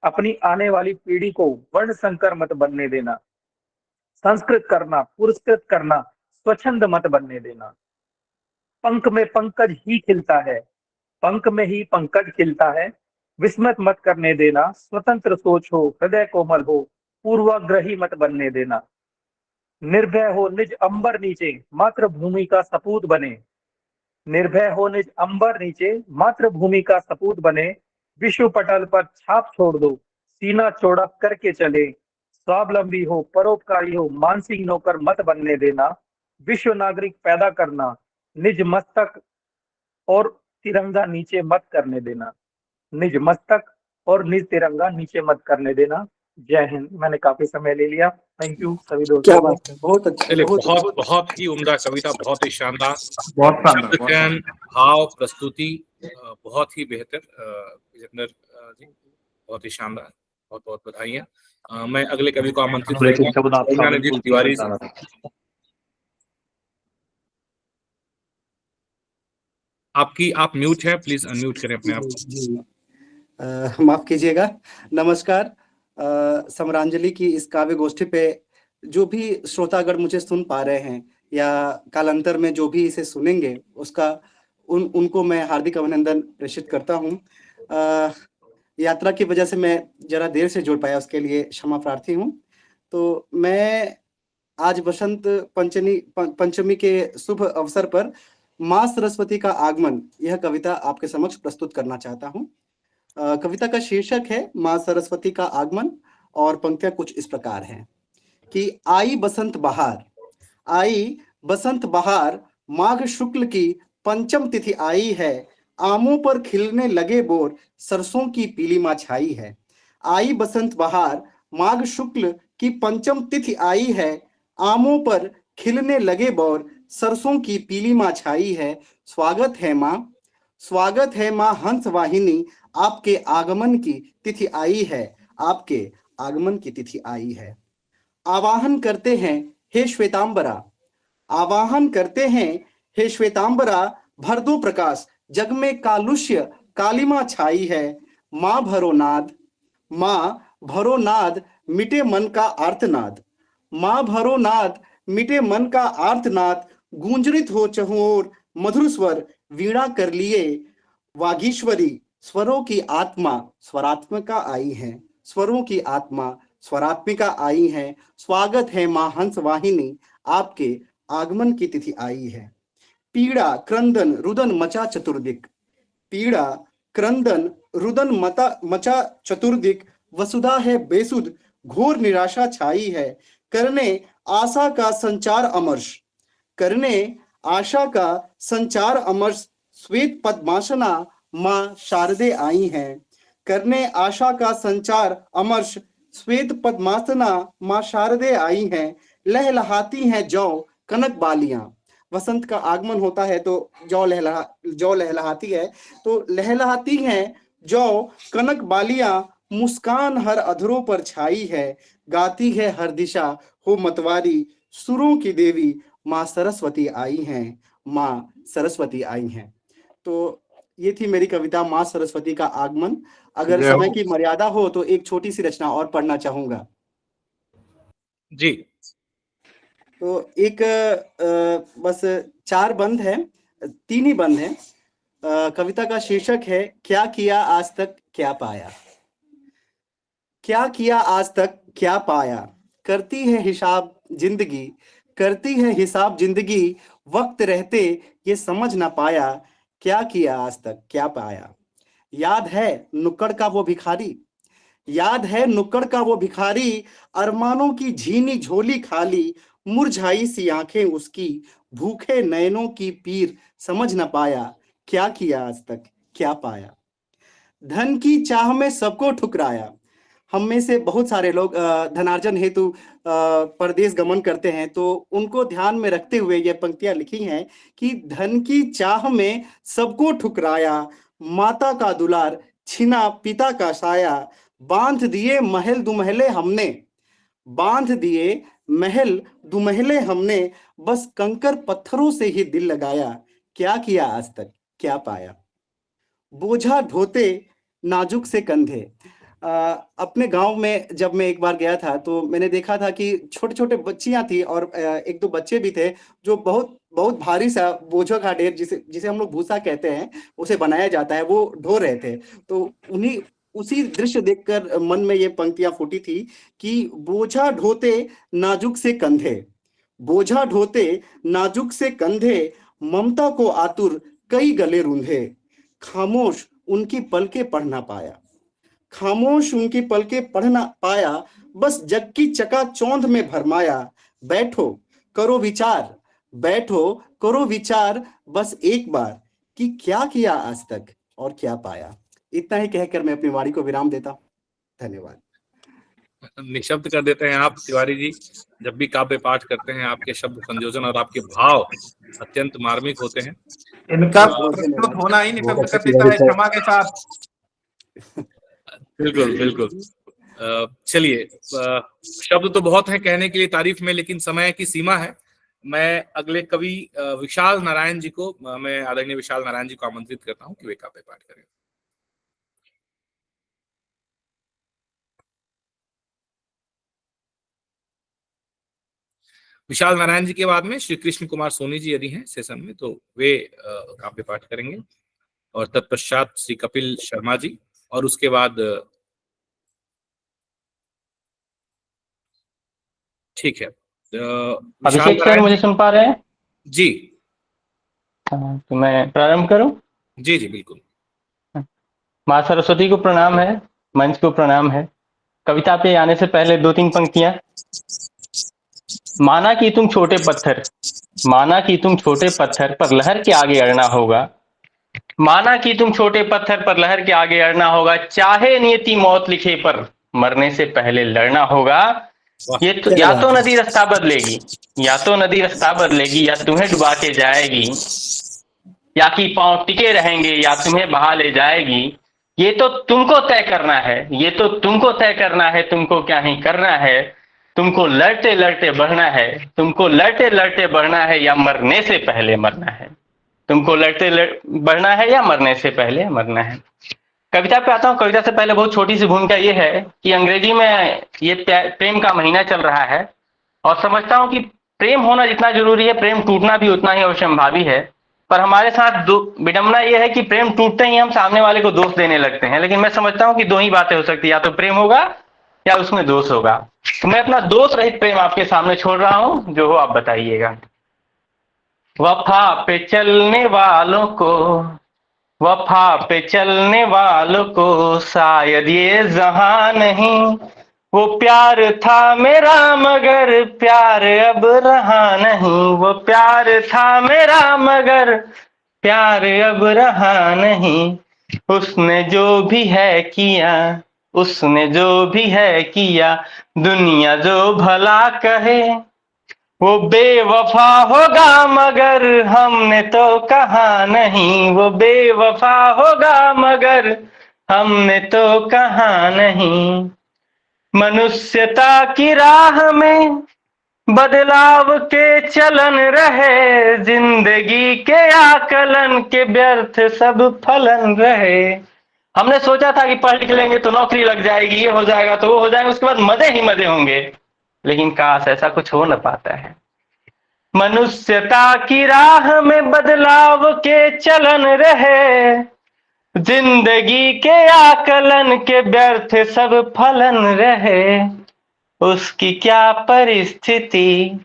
अपनी आने वाली पीढ़ी को वर्ण संकर मत बनने देना। संस्कृत करना, पुरस्कृत करना, स्वच्छंद मत बनने देना। पंख में पंकज ही खिलता है, पंख में ही पंकज खिलता है। विस्मत मत करने देना, स्वतंत्र सोच हो, हृदय कोमल हो, पूर्वाग्रही मत बनने देना। निर्भय हो निज अंबर नीचे, मातृभूमि का सपूत बने। निर्भय हो निज अंबर नीचे, मातृभूमि का सपूत बने। विश्व पटल पर छाप छोड़ दो, सीना चौड़ा करके चले। स्वावलंबी हो, परोपकारी हो, मानसिक नौकर मत बनने देना। विश्व नागरिक पैदा करना, निज मस्तक और तिरंगा नीचे मत करने देना। निज मस्तक और निज तिरंगा नीचे मत करने देना। जय हिंद। मैंने काफी समय ले लिया, थैंक यू सभी दोस्तों। क्या बात है, बहुत अच्छा, चलिए, बहुत बहुत बहुत ही उम्दा कविता, बहुत ही शानदार, बहुत शानदार, शब्द चयन, भाव, प्रस्तुति बहुत ही बेहतर। विजेंद्र जी, बहुत ही शानदार, बहुत बहुत बधाइयाँ। मैं अगले कवि को आमंत्रित करूंगा, तिवारी जी। आप म्यूट हैं, प्लीज अनम्यूट करें अपने आप। माफ कीजिएगा। नमस्कार। समरांजलि की इस काव्य गोष्ठी पे जो भी श्रोतागण मुझे सुन पा रहे हैं या कालांतर में जो भी इसे सुनेंगे, उसका उनको मैं हार्दिक अभिनंदन प्रेषित करता हूँ। यात्रा की वजह से मैं जरा देर से जुड़ पाया, उसके लिए क्षमा प्रार्थी हूँ। तो मैं आज वसंत पंचमी के शुभ अवसर पर माँ सरस्वती का आगमन, यह कविता आपके समक्ष प्रस्तुत करना चाहता हूँ। कविता का शीर्षक है माँ सरस्वती का आगमन और पंक्तियां कुछ इस प्रकार हैं कि आई बसंत बहार, आई बसंत बहार, माघ शुक्ल की पंचम तिथि आई है। आमों पर खिलने लगे बोर, सरसों की पीली माँ छाई है। आई बसंत बहार, माघ शुक्ल की पंचम तिथि आई है। आमों पर खिलने लगे बोर, सरसों की पीली माँ छाई है। स्वागत है माँ, स्वागत है माँ हंस वाहिनी, आपके आगमन की तिथि आई है, आपके आगमन की तिथि आई है। आवाहन करते हैं हे श्वेतांबरा, आवाहन करते हैं हे श्वेतांबरा, भर दो प्रकाश, जग में कालुष्य कालिमा छाई है। माँ भरो नाद, माँ भरो नाद, मिटे मन का आर्तनाद। माँ भरो नाद, मिटे मन का आर्तनाद, गूंजरित हो चहुओर मधुर स्वर, वीणा कर लिए वागीश्वरी, स्वरों की आत्मा स्वरात्मिका आई है। स्वरों की आत्मा स्वरात्मिका आई है। स्वागत है माँ हंस वाहिनी, आपके आगमन की तिथि आई है। पीड़ा क्रंदन रुदन मचा चतुर्दिक, पीड़ा क्रंदन रुदन मचा चतुर्दिक, वसुधा है बेसुध घोर निराशा छाई है। करने आशा का संचार अमर्ष, करने आशा का संचार अमर्ष, श्वेत पद्मासना माँ शारदे आई हैं। करने आशा का संचार अमर्ष, श्वेत पद्मासना माँ शारदे आई हैं। लहलहाती हैं जौ कनक बालियां, वसंत का आगमन होता है तो जौ लहलहाती है, तो लहलहाती हैं जौ कनक बालियां, मुस्कान हर अधरों पर छाई है। गाती है हर दिशा हो मतवारी, सुरों की देवी माँ सरस्वती आई हैं, माँ सरस्वती आई हैं। तो ये थी मेरी कविता माँ सरस्वती का आगमन। अगर समय की मर्यादा हो तो एक छोटी सी रचना और पढ़ना चाहूंगा जी। तो एक बस 4 बंद है, 3 ही बंद है। कविता का शीर्षक है क्या किया आज तक क्या पाया। क्या किया आज तक क्या पाया, करती है हिसाब जिंदगी, करती है हिसाब जिंदगी, वक्त रहते ये समझ ना पाया। क्या किया आज तक क्या पाया। याद है नुक्कड़ का वो भिखारी, याद है नुक्कड़ का वो भिखारी, अरमानों की झीनी झोली खाली, मुरझाई सी आंखें उसकी, भूखे नयनों की पीर समझ न पाया। क्या किया आज तक क्या पाया। धन की चाह में सबको ठुकराया, हम में से बहुत सारे लोग धनार्जन हेतु परदेश गमन करते हैं, तो उनको ध्यान में रखते हुए ये पंक्तियां लिखी हैं कि धन की चाह में सबको ठुकराया, माता का दुलार छिना पिता का साया, बांध दिए महल दुमहले हमने, बांध दिए महल दुमहले हमने, बस कंकर पत्थरों से ही दिल लगाया। क्या किया आज तक क्या पाया। बोझा ढोते नाजुक से कंधे, अपने गांव में जब मैं एक बार गया था तो मैंने देखा था कि छोटे छोटे बच्चियां थी और 1-2 बच्चे भी थे जो बहुत बहुत भारी सा बोझों का ढेर, जिसे हम लोग भूसा कहते हैं, उसे बनाया जाता है, वो ढो रहे थे। तो उसी दृश्य देखकर मन में ये पंक्तियां फूटी थी कि बोझा ढोते नाजुक से कंधे, बोझा ढोते नाजुक से कंधे, ममता को आतुर कई गले रूंधे, खामोश उनकी पलके पढ़ ना पाया, खामोश उनकी पलके पढ़ ना पाया, बस जग की चकाचौंध में भरमाया। बैठो करो विचार, बैठो करो विचार, बस एक बार कि क्या किया आज तक और क्या पाया। इतना ही कहकर मैं अपनी वाणी को विराम देता हूं। धन्यवाद। निशब्द कर देते हैं आप तिवारी जी। जब भी काव्य पाठ करते हैं आपके शब्द संयोजन और आपके भाव अत्यंत मार्मिक होते हैं। इनका प्रस्तुत होना ही निशब्द कर देता है, क्षमा के साथ। बिल्कुल बिल्कुल। चलिए, शब्द तो बहुत हैं कहने के लिए तारीफ में, लेकिन समय की सीमा है। मैं अगले कवि विशाल नारायण जी को, मैं आदरणीय विशाल नारायण जी को आमंत्रित करता हूँ कि वे काव्य पाठ करें। विशाल नारायण जी के बाद में श्री कृष्ण कुमार सोनी जी यदि हैं सेशन में तो वे काव्य पाठ करेंगे, और तत्पश्चात श्री कपिल शर्मा जी, और उसके बाद ठीक है। अभिषेक सर मुझे सुन पा रहे हैं? जी तो मैं प्रारंभ करूं? जी जी बिल्कुल। माँ सरस्वती को प्रणाम है, मंच को प्रणाम है। कविता पे आने से पहले 2-3 पंक्तियां। माना कि तुम छोटे पत्थर, माना कि तुम छोटे पत्थर पर लहर के आगे अड़ना होगा, माना कि तुम छोटे पत्थर पर लहर के आगे अड़ना होगा, चाहे नियति मौत लिखे पर मरने से पहले लड़ना होगा। ये तो या तो नदी रास्ता बदलेगी, या तो नदी रास्ता बदलेगी, या तुम्हें डुबा के जाएगी, या कि पांव टिके रहेंगे, या तुम्हें बहा ले जाएगी। ये तो तुमको तय करना है, ये तो तुमको तय करना है, तुमको क्या ही करना है। तुमको लड़ते लड़ते बढ़ना है, तुमको लड़ते लड़ते बढ़ना है, या मरने से पहले मरना है। तुमको लड़ते बढ़ना है या मरने से पहले मरना है। कविता पे आता हूँ। कविता से पहले बहुत छोटी सी भूमिका ये है कि अंग्रेजी में ये प्रेम का महीना चल रहा है, और समझता हूँ कि प्रेम होना जितना जरूरी है, प्रेम टूटना भी उतना ही अवश्यंभावी है। पर हमारे साथ विडंबना ये है कि प्रेम टूटते ही हम सामने वाले को दोष देने लगते हैं। लेकिन मैं समझता हूं कि दो ही बातें हो सकती है, या तो प्रेम होगा या उसमें दोष होगा। तो मैं अपना दोष रहित प्रेम आपके सामने छोड़ रहा हूं, जो हो आप बताइएगा। वफा पे चलने वालों को, वफा पे चलने वालों को शायद ये जहां नहीं, वो प्यार था मेरा मगर प्यार अब रहा नहीं, वो प्यार था मेरा मगर प्यार अब रहा नहीं। उसने जो भी है किया, उसने जो भी है किया, दुनिया जो भला कहे, वो बेवफा होगा मगर हमने तो कहा नहीं, वो बेवफा होगा मगर हमने तो कहा नहीं। मनुष्यता की राह में बदलाव के चलन रहे, जिंदगी के आकलन के व्यर्थ सब फलन रहे। हमने सोचा था कि पढ़ लिख लेंगे तो नौकरी लग जाएगी, ये हो जाएगा तो वो हो जाएगा, उसके बाद मजे ही मजे होंगे, लेकिन काश ऐसा कुछ हो न पाता है। मनुष्यता की राह में बदलाव के चलन रहे, जिंदगी के आकलन के व्यर्थ सब फलन रहे। उसकी क्या परिस्थिति,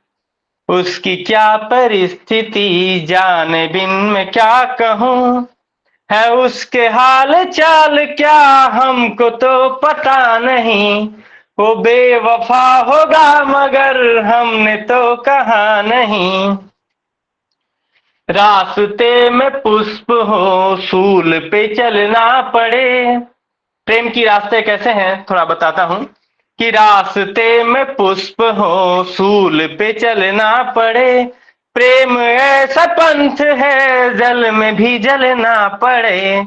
उसकी क्या परिस्थिति जाने बिन मैं क्या कहूँ, है उसके हाल चाल क्या हमको तो पता नहीं। वो बेवफा होगा मगर हमने तो कहा नहीं। रास्ते में पुष्प हो सूल पे चलना पड़े, प्रेम की रास्ते कैसे हैं थोड़ा बताता हूं कि रास्ते में पुष्प हो सूल पे चलना पड़े, प्रेम ऐसा पंथ है जल में भी जलना पड़े।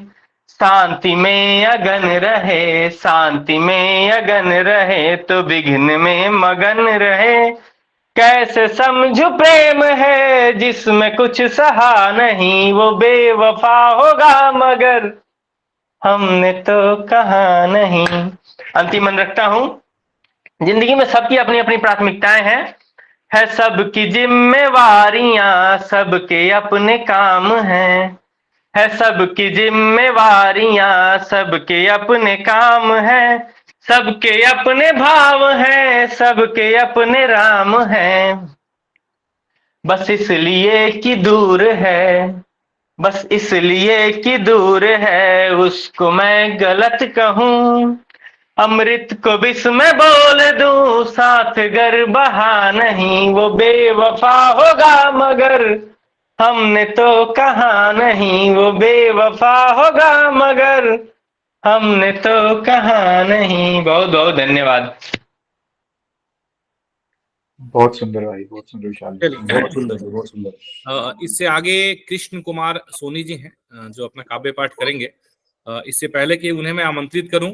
शांति में अगन रहे, शांति में अगन रहे तो विघ्न में मगन रहे। कैसे समझू प्रेम है जिसमें कुछ सहा नहीं, वो बेवफा होगा मगर हमने तो कहा नहीं। अंतिम मन रखता हूं, जिंदगी में सबकी अपनी अपनी प्राथमिकताएं हैं, है सबकी जिम्मेवारियां, सबके अपने काम हैं, है सबकी जिम्मेवारियां, सबके अपने काम हैं, सबके अपने भाव हैं, सबके अपने राम हैं। बस इसलिए कि दूर है, बस इसलिए कि दूर है, उसको मैं गलत कहूँ। अमृत को विष में बोल दूं, साथ गर बहा नहीं, वो बेवफा होगा मगर हमने तो कहा नहीं, वो बेवफा होगा मगर हमने तो कहा नहीं। बहुत बहुत धन्यवाद। बहुत सुंदर भाई, बहुत सुंदर विशाल जी। बहुत सुंदर, बहुत सुंदर। इससे आगे कृष्ण कुमार सोनी जी हैं जो अपना काव्य पाठ करेंगे। इससे पहले कि उन्हें मैं आमंत्रित करूं,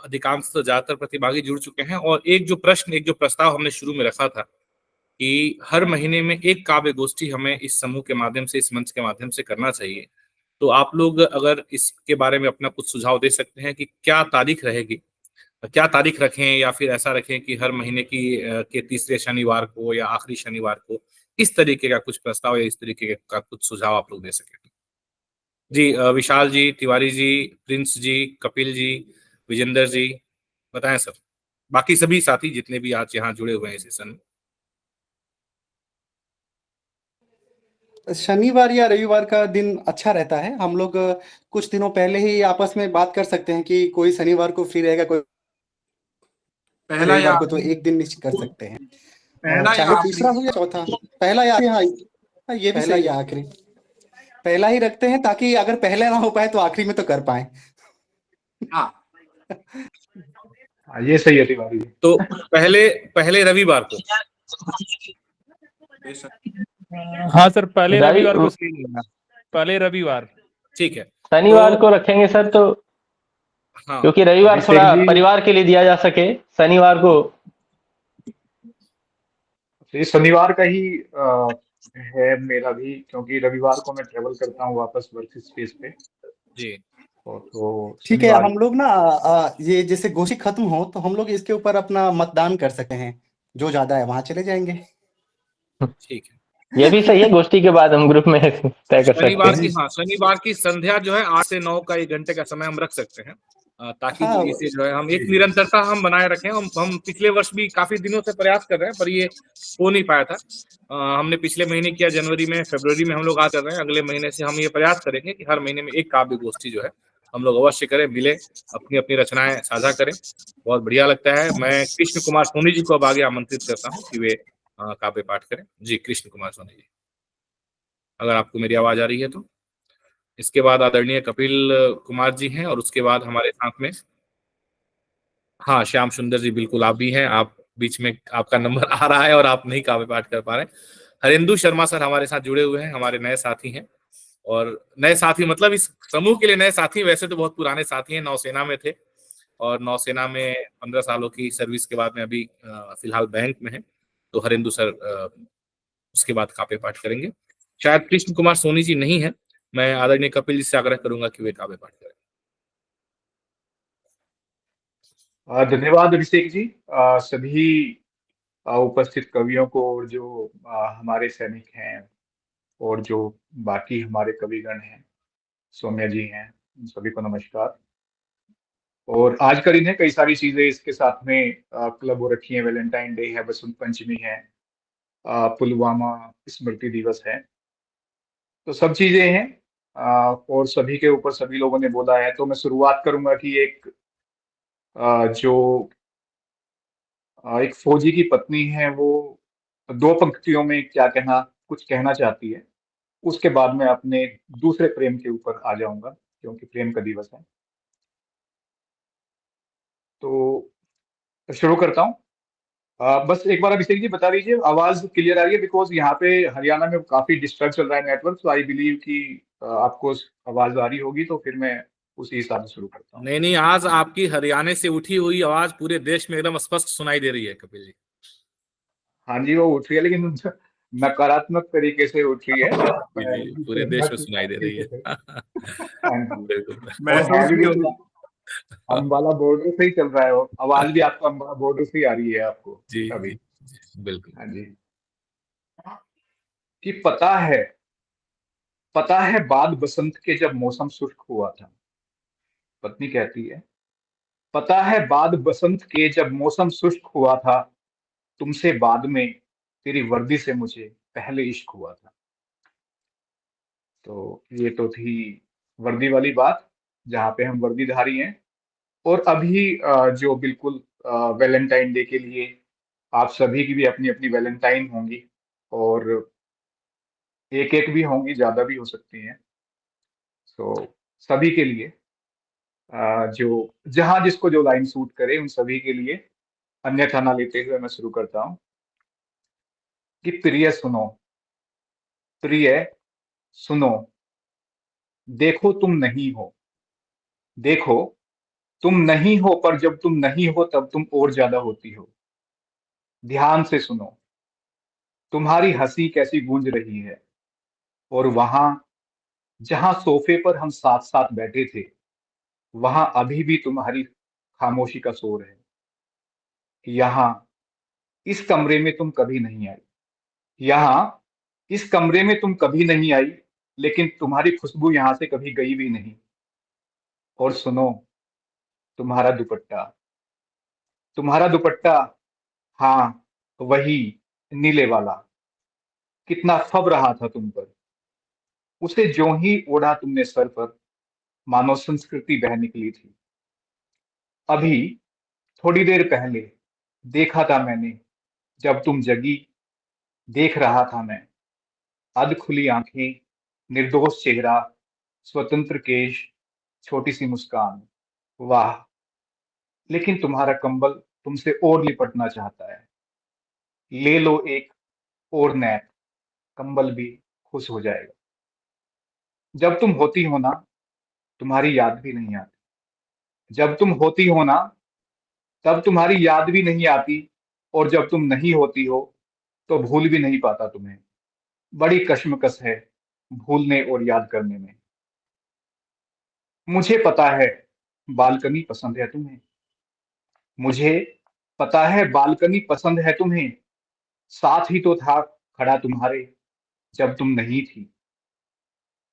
अधिकांश तो ज्यादातर प्रतिभागी जुड़ चुके हैं, और एक जो प्रस्ताव हमने शुरू में रखा था कि हर महीने में एक काव्य गोष्ठी हमें इस समूह के माध्यम से, इस मंच के माध्यम से करना चाहिए। तो आप लोग अगर इसके बारे में अपना कुछ सुझाव दे सकते हैं कि क्या तारीख रहेगी, क्या तारीख रखें, या फिर ऐसा रखें कि हर महीने की के तीसरे शनिवार को या आखिरी शनिवार को, इस तरीके का कुछ प्रस्ताव या इस तरीके का कुछ सुझाव आप लोग दे सकें। जी, विशाल जी, तिवारी जी, प्रिंस जी, कपिल जी, विजेंद्र जी, बताएं सर, बाकी सभी साथी जितने भी आज यहाँ जुड़े हुए हैं इस सेशन में। शनिवार या रविवार का दिन अच्छा रहता है। हम लोग कुछ दिनों पहले ही आपस में बात कर सकते हैं कि कोई शनिवार को फ्री रहेगा, कोई पहला रविवार या को, तो एक दिन निश्चित कर सकते हैं। पहला या चाहे तीसरा हो या चौथा, पहला या हाँ, ये भी सही है, आखिरी पहला ही रखते हैं, ताकि अगर पहले ना हो पाए तो आखिरी में तो कर पाए। हाँ, ये सही है तिवारी जी। तो पहले रविवार को। हाँ सर, पहले रविवार को सही रहेगा, पहले रविवार। ठीक है, शनिवार को रखेंगे सर, तो हाँ, क्योंकि रविवार थोड़ा परिवार के लिए दिया जा सके, शनिवार को ये शनिवार का ही है मेरा भी, क्योंकि रविवार को मैं ट्रेवल करता हूँ वापस वर्क स्पेस पे जी। तो ठीक है, हम लोग ना ये जैसे गोष्ठी खत्म हो तो हम लोग इसके ऊपर अपना मतदान कर सकते हैं, जो ज्यादा है वहां चले जाएंगे। ठीक है, ये भी सही है, गोष्ठी के बाद हम ग्रुप में तय कर सकते हैं। शनिवार की संध्या जो है 8 से 9 का 1 घंटे का समय हम रख सकते हैं, ताकि हाँ, इसे जो है हम एक निरंतरता हम बनाए रखें। हम पिछले वर्ष भी काफी दिनों से प्रयास कर रहे हैं, पर ये हो नहीं पाया था। हमने पिछले महीने किया, जनवरी में, फरवरी में हम लोग कर रहे हैं। अगले महीने से हम ये प्रयास करेंगे कि हर महीने में एक काव्य गोष्ठी जो है हम लोग अवश्य करें, मिले, अपनी अपनी रचनाएं साझा करें। बहुत बढ़िया लगता है। मैं कृष्ण कुमार सोनी जी को अब आगे आमंत्रित करता हूँ कि वे काव्य पाठ करें। जी, कृष्ण कुमार सोनी जी, अगर आपको मेरी आवाज आ रही है तो। इसके बाद आदरणीय कपिल कुमार जी हैं, और उसके बाद हमारे साथ में, हाँ, श्याम सुंदर जी, बिल्कुल आप भी हैं। आप बीच में आपका नंबर आ रहा है और आप नहीं काव्य पाठ कर पा रहे हैं। हरेंदु शर्मा सर हमारे साथ जुड़े हुए हैं, हमारे नए साथी हैं। और नए साथी मतलब इस समूह के लिए नए साथी, वैसे तो बहुत पुराने साथी हैं, नौसेना में थे, और नौसेना में 15 सालों की सर्विस के बाद में अभी फिलहाल बैंक में है। तो हरेंदु सर उसके बाद काव्य पाठ करेंगे। शायद कृष्ण कुमार सोनी जी नहीं है। मैं आदरणीय कपिल जी से आग्रह करूंगा कि वे काव्य पाठ करें। धन्यवाद अभिषेक जी। सभी उपस्थित कवियों को, और जो हमारे सैनिक हैं और जो बाकी हमारे कविगण हैं, सौम्या जी हैं, उन सभी को नमस्कार। और आज का दिन है, कई सारी चीजें इसके साथ में क्लब हो रखी है। वैलेंटाइन डे है, बसंत पंचमी है, पुलवामा स्मृति दिवस है, तो सब चीजें हैं। और सभी के ऊपर सभी लोगों ने बोला है, तो मैं शुरुआत करूंगा कि एक फौजी की पत्नी है, वो 2 पंक्तियों में क्या कुछ कहना चाहती है। उसके बाद मैं अपने दूसरे प्रेम के ऊपर आ जाऊंगा, क्योंकि प्रेम का दिवस है। तो शुरू करता हूँ। बस एक बार अभिषेक जी बता दीजिए, आवाज क्लियर आ रही है? बिकॉज यहाँ पे हरियाणा में काफी डिस्टर्ब चल रहा है नेटवर्क, तो आई बिलीव कि आपको आवाज आ रही होगी, तो फिर मैं उसी हिसाब से शुरू करता हूँ। नहीं, आज आपकी हरियाणा से उठी हुई आवाज पूरे देश में एकदम स्पष्ट सुनाई दे रही है कपिल जी। हाँ जी, वो उठ रही है, लेकिन नकारात्मक तरीके से उठ रही है। जी, पूरे देश में सुनाई दे रही है। हाँ जी, बिल्कुल। और है भी अम्बाला बॉर्डर से ही चल रहा है, और आवाज भी आपको अम्बाला बॉर्डर से ही आ रही है आपको जी, अभी। बिल्कुल। हाँ जी, कि पता है बाद बसंत के जब मौसम शुष्क हुआ था। पत्नी कहती है, पता है बाद बसंत के जब मौसम शुष्क हुआ था, तुमसे बाद में तेरी वर्दी से मुझे पहले इश्क हुआ था। तो ये तो थी वर्दी वाली बात, जहाँ पे हम वर्दीधारी हैं। और अभी जो बिल्कुल वैलेंटाइन डे के लिए आप सभी की भी अपनी अपनी वैलेंटाइन होंगी, और एक एक भी होंगी, ज्यादा भी हो सकती हैं। तो सभी के लिए जो जहां जिसको जो लाइन सूट करे, उन सभी के लिए अन्यथा ना लेते हुए मैं शुरू करता हूँ कि प्रिय सुनो, प्रिय सुनो, देखो तुम नहीं हो, देखो तुम नहीं हो, पर जब तुम नहीं हो तब तुम और ज्यादा होती हो। ध्यान से सुनो, तुम्हारी हंसी कैसी गूंज रही है, और वहां जहां सोफे पर हम साथ साथ बैठे थे, वहां अभी भी तुम्हारी खामोशी का शोर है। यहाँ इस कमरे में तुम कभी नहीं आई, यहाँ इस कमरे में तुम कभी नहीं आई, लेकिन तुम्हारी खुशबू यहां से कभी गई भी नहीं। और सुनो, तुम्हारा दुपट्टा, तुम्हारा दुपट्टा, हाँ वही नीले वाला, कितना फब रहा था तुम पर। उसे ज्यों ही ओढ़ा तुमने सर पर, मानो संस्कृति बह निकली थी। अभी थोड़ी देर पहले देखा था मैंने, जब तुम जगी, देख रहा था मैं, अध खुली आंखें, निर्दोष चेहरा, स्वतंत्र केश, छोटी सी मुस्कान। वाह, लेकिन तुम्हारा कंबल तुमसे और लिपटना चाहता है। ले लो एक और नैप, कंबल भी खुश हो जाएगा। जब तुम होती हो ना, तुम्हारी याद भी नहीं आती। जब तुम होती हो ना, तब तुम्हारी याद भी नहीं आती, और जब तुम नहीं होती हो तो भूल भी नहीं पाता तुम्हें। बड़ी कश्मकश है भूलने और याद करने में। मुझे पता है बालकनी पसंद है तुम्हें, मुझे पता है बालकनी पसंद है तुम्हें। साथ ही तो था खड़ा तुम्हारे, जब तुम नहीं थी।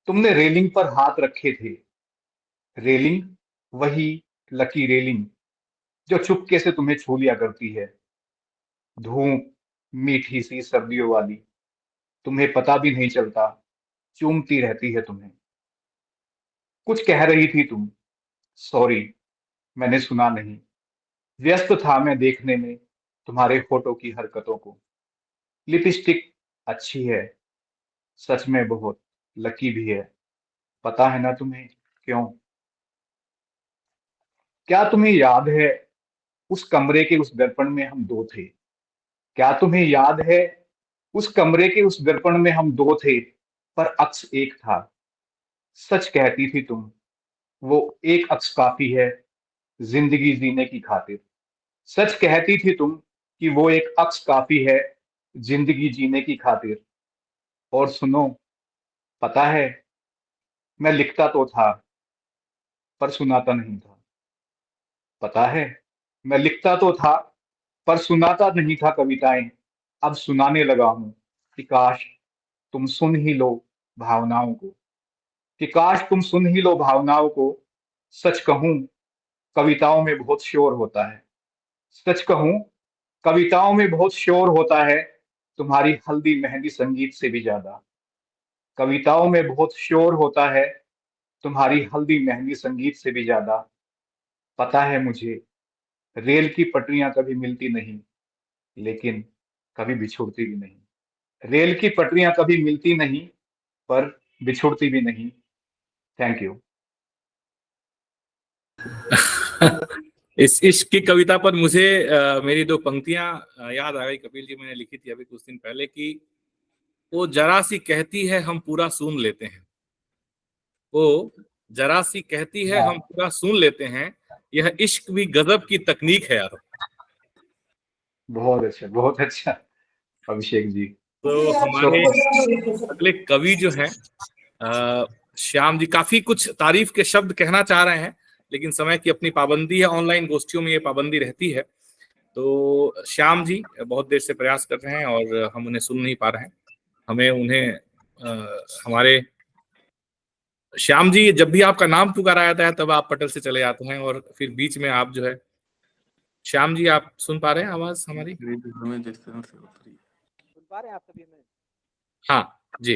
तुमने रेलिंग पर हाथ रखे थे, रेलिंग वही लकी रेलिंग जो चुपके से तुम्हें छू लिया करती है। धूप मीठी सी सर्दियों वाली, तुम्हें पता भी नहीं चलता, चूमती रहती है तुम्हें। कुछ कह रही थी तुम, सॉरी मैंने सुना नहीं। व्यस्त था मैं देखने में तुम्हारे फोटो की हरकतों को। लिपस्टिक अच्छी है, सच में बहुत लकी भी है। पता है ना तुम्हें क्यों? क्या तुम्हें याद है उस कमरे के उस दर्पण में हम दो थे? क्या तुम्हें याद है उस कमरे के उस दर्पण में हम दो थे, पर अक्स एक था। सच कहती थी तुम, वो एक अक्स काफी है जिंदगी जीने की खातिर। सच कहती थी तुम कि वो एक अक्स काफी है जिंदगी जीने की खातिर। और सुनो, पता है मैं लिखता तो था पर सुनाता नहीं था। पता है मैं लिखता तो था पर सुनाता नहीं था कविताएं। अब सुनाने लगा हूं कि काश तुम सुन ही लो भावनाओं को, कि काश तुम सुन ही लो भावनाओं को। सच कहूं कविताओं में बहुत शोर होता है। सच कहूं कविताओं में बहुत शोर होता है, तुम्हारी हल्दी मेहंदी संगीत से भी ज्यादा। कविताओं में बहुत शोर होता है, तुम्हारी हल्दी मेहंदी संगीत से भी ज्यादा। पता है मुझे रेल की पटरियां कभी मिलती नहीं, लेकिन कभी बिछुड़ती भी नहीं। रेल की पटरियां कभी मिलती नहीं, पर बिछुड़ती भी नहीं। Thank you. इस इश्क की कविता पर मुझे मेरी दो पंक्तियां याद आ गई। कपिल जी, मैंने लिखी थी अभी कुछ दिन पहले कि वो जरा सी कहती है हम पूरा सुन लेते हैं। वो जरा सी कहती है हम पूरा सुन लेते हैं। यह इश्क भी गजब की तकनीक है यार। बहुत अच्छा अभिषेक जी। तो हमारे अगले कवि जो हैं श्याम जी, काफी कुछ तारीफ के शब्द कहना चाह रहे हैं, लेकिन समय की अपनी पाबंदी है, ऑनलाइन गोष्ठियों में ये पाबंदी रहती है। तो श्याम जी बहुत देर से प्रयास कर रहे हैं और हम उन्हें सुन नहीं पा रहे हैं। हमें उन्हें हमारे श्याम जी, जब भी आपका नाम पुकारा जाता है तब आप पटल से चले जाते हैं और फिर बीच में आप जो है। श्याम जी, आप सुन पा रहे हैं आवाज हमारी? सुन पा रहे हैं आप सभी में? हाँ जी,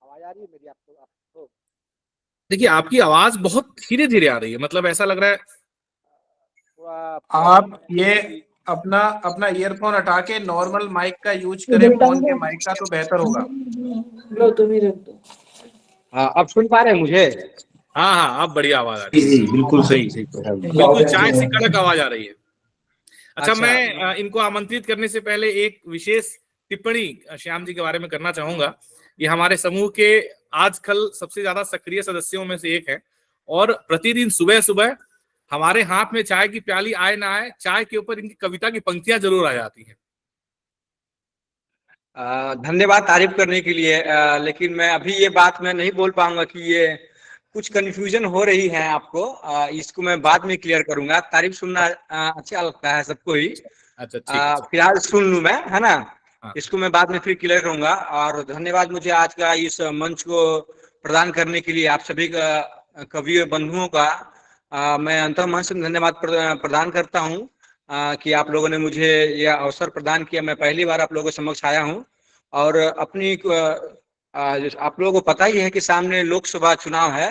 आवाज आ रही है मेरी आपको? देखिए आपकी आवाज बहुत धीरे धीरे आ रही है, मतलब ऐसा लग रहा है आप ये अपना ईयरफोन हटा के नॉर्मल माइक का यूज करें, फोन के माइक का, तो बेहतर होगा। लो तुम ही रख दो। अब सुन पा रहे हैं मुझे? हाँ हाँ, अब बढ़िया आवाज आ रही है। बिल्कुल सही बिल्कुल चाय से कड़क आवाज आ रही है। अच्छा, अच्छा। मैं इनको आमंत्रित करने से पहले एक विशेष टिप्पणी श्याम जी के बारे में करना चाहूंगा। ये हमारे समूह के आजकल सबसे ज्यादा सक्रिय सदस्यों में से एक है और प्रतिदिन सुबह सुबह हमारे हाथ में चाय की प्याली आए ना आए, चाय के ऊपर इनकी कविता की पंक्तियां जरूर आ जाती हैं। धन्यवाद तारीफ करने के लिए, लेकिन मैं अभी ये बात मैं नहीं बोल पाऊंगा कि ये कुछ कंफ्यूजन हो रही है आपको। इसको मैं बाद में क्लियर करूंगा। तारीफ सुनना अच्छा लगता है सबको ही। अच्छा, ठीक है। फिलहाल सुन लूं मैं, है ना? हाँ। इसको मैं बाद में फिर क्लियर करूंगा। और धन्यवाद मुझे आज का इस मंच को प्रदान करने के लिए आप सभी कवि बंधुओं का मैं अंतर्मन से धन्यवाद प्रदान करता हूँ कि आप लोगों ने मुझे यह अवसर प्रदान किया। मैं पहली बार आप लोगों के समक्ष आया हूँ और अपनी आप लोगों को पता ही है कि सामने लोकसभा चुनाव है,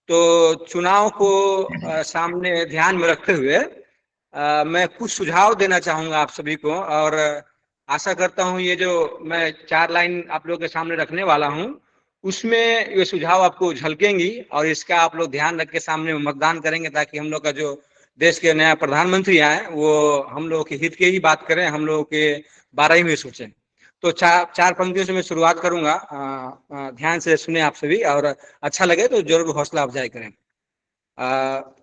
तो चुनाव को सामने ध्यान में रखते हुए मैं कुछ सुझाव देना चाहूंगा आप सभी को। और आशा करता हूं ये जो मैं 4 लाइन आप लोगों के सामने रखने वाला हूं उसमें ये सुझाव आपको झलकेंगी और इसका आप लोग ध्यान रख के सामने मतदान करेंगे, ताकि हम लोग का जो देश के नया प्रधानमंत्री आए वो हम लोगों के हित के ही बात करें, हम लोगों के बारे ही में सोचें। तो चार पंक्तियों से मैं शुरुआत करूंगा। ध्यान से सुने आप सभी और अच्छा लगे तो जरूर हौसला अफजाई करें।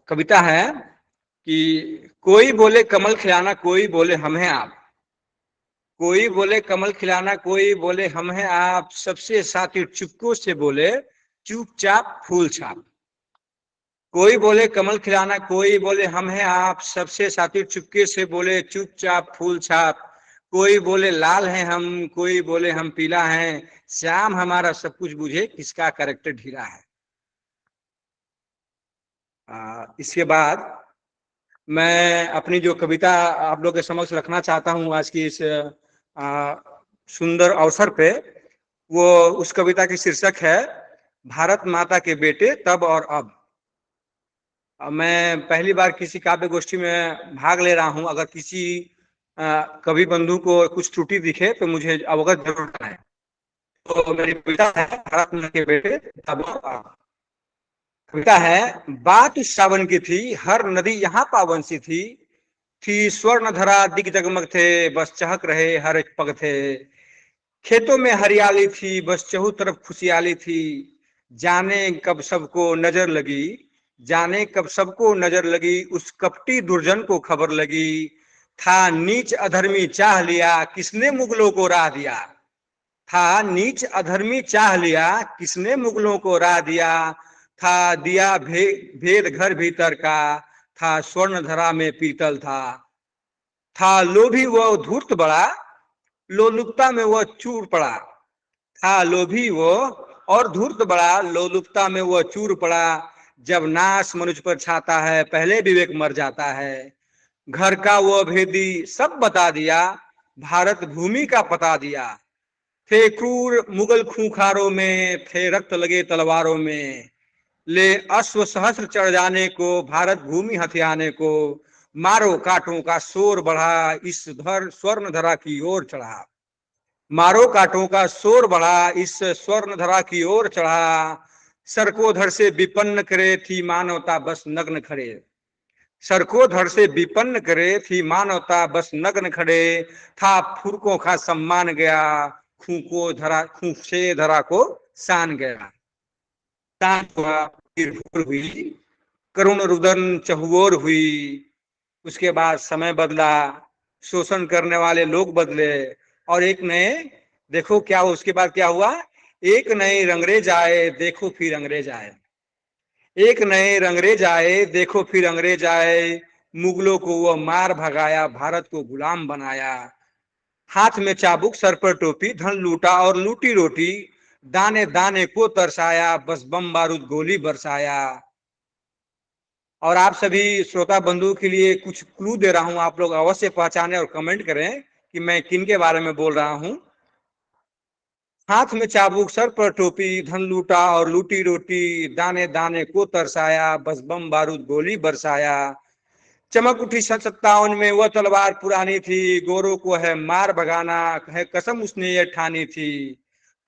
कविता है कि कोई बोले कमल खिलाना, कोई बोले हम हैं आप। कोई बोले कमल खिलाना, कोई बोले हम हैं आप। सबसे साथी चुपकों से बोले चुपचाप फूल छाप। कोई बोले कमल खिलाना, कोई बोले हम हैं आप। सबसे साथी चुपके से बोले चुपचाप फूल छाप। कोई बोले लाल हैं हम, कोई बोले हम पीला हैं, श्याम हमारा सब कुछ बुझे, किसका कैरेक्टर ढीला है। इसके बाद मैं अपनी जो कविता आप लोग के समक्ष रखना चाहता हूँ आज की इस सुंदर अवसर पे, वो उस कविता की शीर्षक है भारत माता के बेटे तब और अब। मैं पहली बार किसी काव्य गोष्ठी में भाग ले रहा हूं। अगर किसी कवि बंधु को कुछ त्रुटि दिखे तो मुझे अवगत जरूर कराएं। तो मेरी कविता है भारत माता के बेटे तब और अब। कविता है, बात उस सावन की थी, हर नदी यहाँ पावन सी थी स्वर्ण धरा दिग जगमग थे, बस चहक रहे हर एक पग थे। खेतों में हरियाली थी, बस चहु तरफ खुशहाली थी, जाने कब सबको नजर लगी, जाने कब सबको नजर लगी, उस कपटी दुर्जन को खबर लगी, था नीच अधर्मी चाह लिया, किसने मुगलों को राह दिया, था नीच अधर्मी चाह लिया, किसने मुगलों को राह दिया, था दिया भेद घर भीतर का, था स्वर्ण धरा में पीतल था लोभी वह धूर्त बड़ा, लोलुपता में वह चूर पड़ा, था लोभी वो और धूर्त बड़ा, लोलुपता में वह चूर पड़ा, जब नाश मनुष्य पर छाता है पहले विवेक मर जाता है, घर का वह भेदी सब बता दिया, भारत भूमि का पता दिया, थे क्रूर मुगल खूंखारों में, थे रक्त लगे तलवारों में, ले अश्व सहस्र चढ़ जाने को, भारत भूमि हथियाने को, मारो कांटों का शोर बढ़ा, इस स्वर्ण धरा की ओर चढ़ा, मारो कांटों का शोर बढ़ा, इस स्वर्ण धरा की ओर चढ़ा, सड़कों धड़ से विपन्न करे थी मानवता बस नग्न खड़े, सड़कों धड़ से विपन्न करे थी मानवता बस नग्न खड़े, था फुरकों का सम्मान गया, खूं से धरा को सान गया, हुई करुण रुदन चहुओर हुई। उसके बाद समय बदला, शोषण करने वाले लोग बदले, और एक नए, देखो क्या उसके बाद क्या हुआ, एक नए रंगरेज आए, देखो फिर अंग्रेज आए, एक नए रंगरेज आए, देखो फिर अंग्रेज आए, मुगलों को वह मार भगाया, भारत को गुलाम बनाया, हाथ में चाबुक सर पर टोपी, धन लूटा और लूटी रोटी, दाने दाने को तरसाया, बस बम बारूद गोली बरसाया। और आप सभी श्रोता बंधु के लिए कुछ क्लू दे रहा हूं, आप लोग अवश्य पहचाने और कमेंट करें कि मैं किन के बारे में बोल रहा हूं। हाथ में चाबुक सर पर टोपी, धन लूटा और लूटी रोटी, दाने दाने को तरसाया, बस बम बारूद गोली बरसाया, चमक उठी 57 में वह तलवार पुरानी थी, गोरों को है मार भगाना है कसम उसने ये ठानी थी,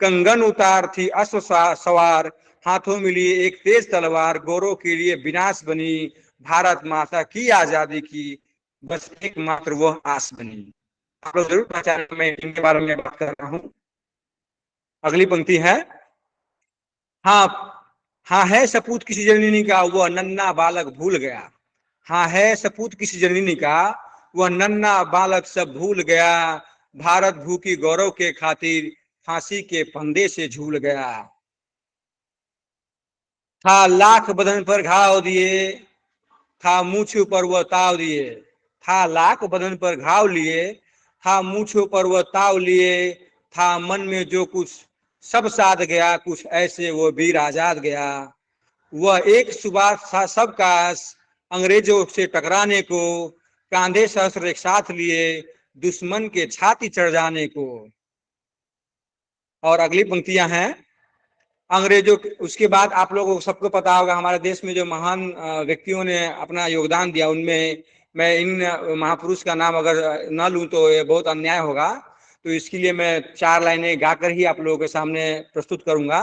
कंगन उतार थी अश्व सवार, हाथों में लिए एक तेज तलवार, गोरों के लिए विनाश बनी, भारत माता की आजादी की बस एकमात्र वह आस बनी। आप लोग जरूर पहचाने, मैं इनके बारे में बात कर रहा हूं। अगली पंक्ति है, हाँ है सपूत किसी जननी का, वह नन्ना बालक भूल गया, हाँ है सपूत किसी जननी का, वह नन्ना बालक सब भूल गया, भारत भू की गौरव के खातिर फांसी के फंदे से झूल गया, था लाख बदन पर घाव दिए, था मूछों पर वह ताव दिए, था लाख बदन पर घाव लिए, था मूछों पर वह ताव लिए, था मन में जो कुछ सब साध गया, कुछ ऐसे वो वीर आजाद गया, वह एक सुबात था सबका अंग्रेजों से टकराने को, कांधे सहस्र एक साथ लिए दुश्मन के छाती चढ़ जाने को। और अगली पंक्तियां हैं अंग्रेजों। उसके बाद आप लोगों को सबको पता होगा हमारे देश में जो महान व्यक्तियों ने अपना योगदान दिया, उनमें मैं इन महापुरुष का नाम अगर न लूं तो ये बहुत अन्याय होगा, तो इसके लिए मैं 4 लाइनें गाकर ही आप लोगों के सामने प्रस्तुत करूंगा।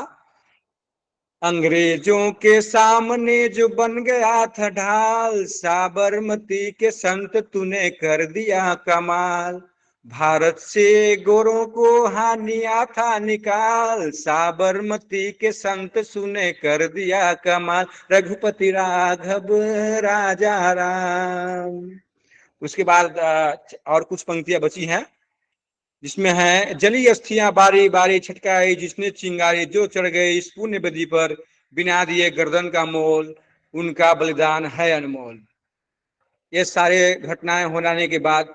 अंग्रेजों के सामने जो बन गया था ढाल, साबरमती के संत तूने कर दिया कमाल, भारत से गोरों को हानिया था निकाल, साबरमती के संत सुने कर दिया कमाल, रघुपति राघव राजा राम। उसके बाद और कुछ पंक्तियां बची हैं जिसमें है, जली अस्थियां बारी बारी छटकाई जिसने चिंगारी, जो चढ़ गए इस पुण्य बदी पर बिना दिए गर्दन का मोल, उनका बलिदान है अनमोल। ये सारे घटनाएं हो जाने के बाद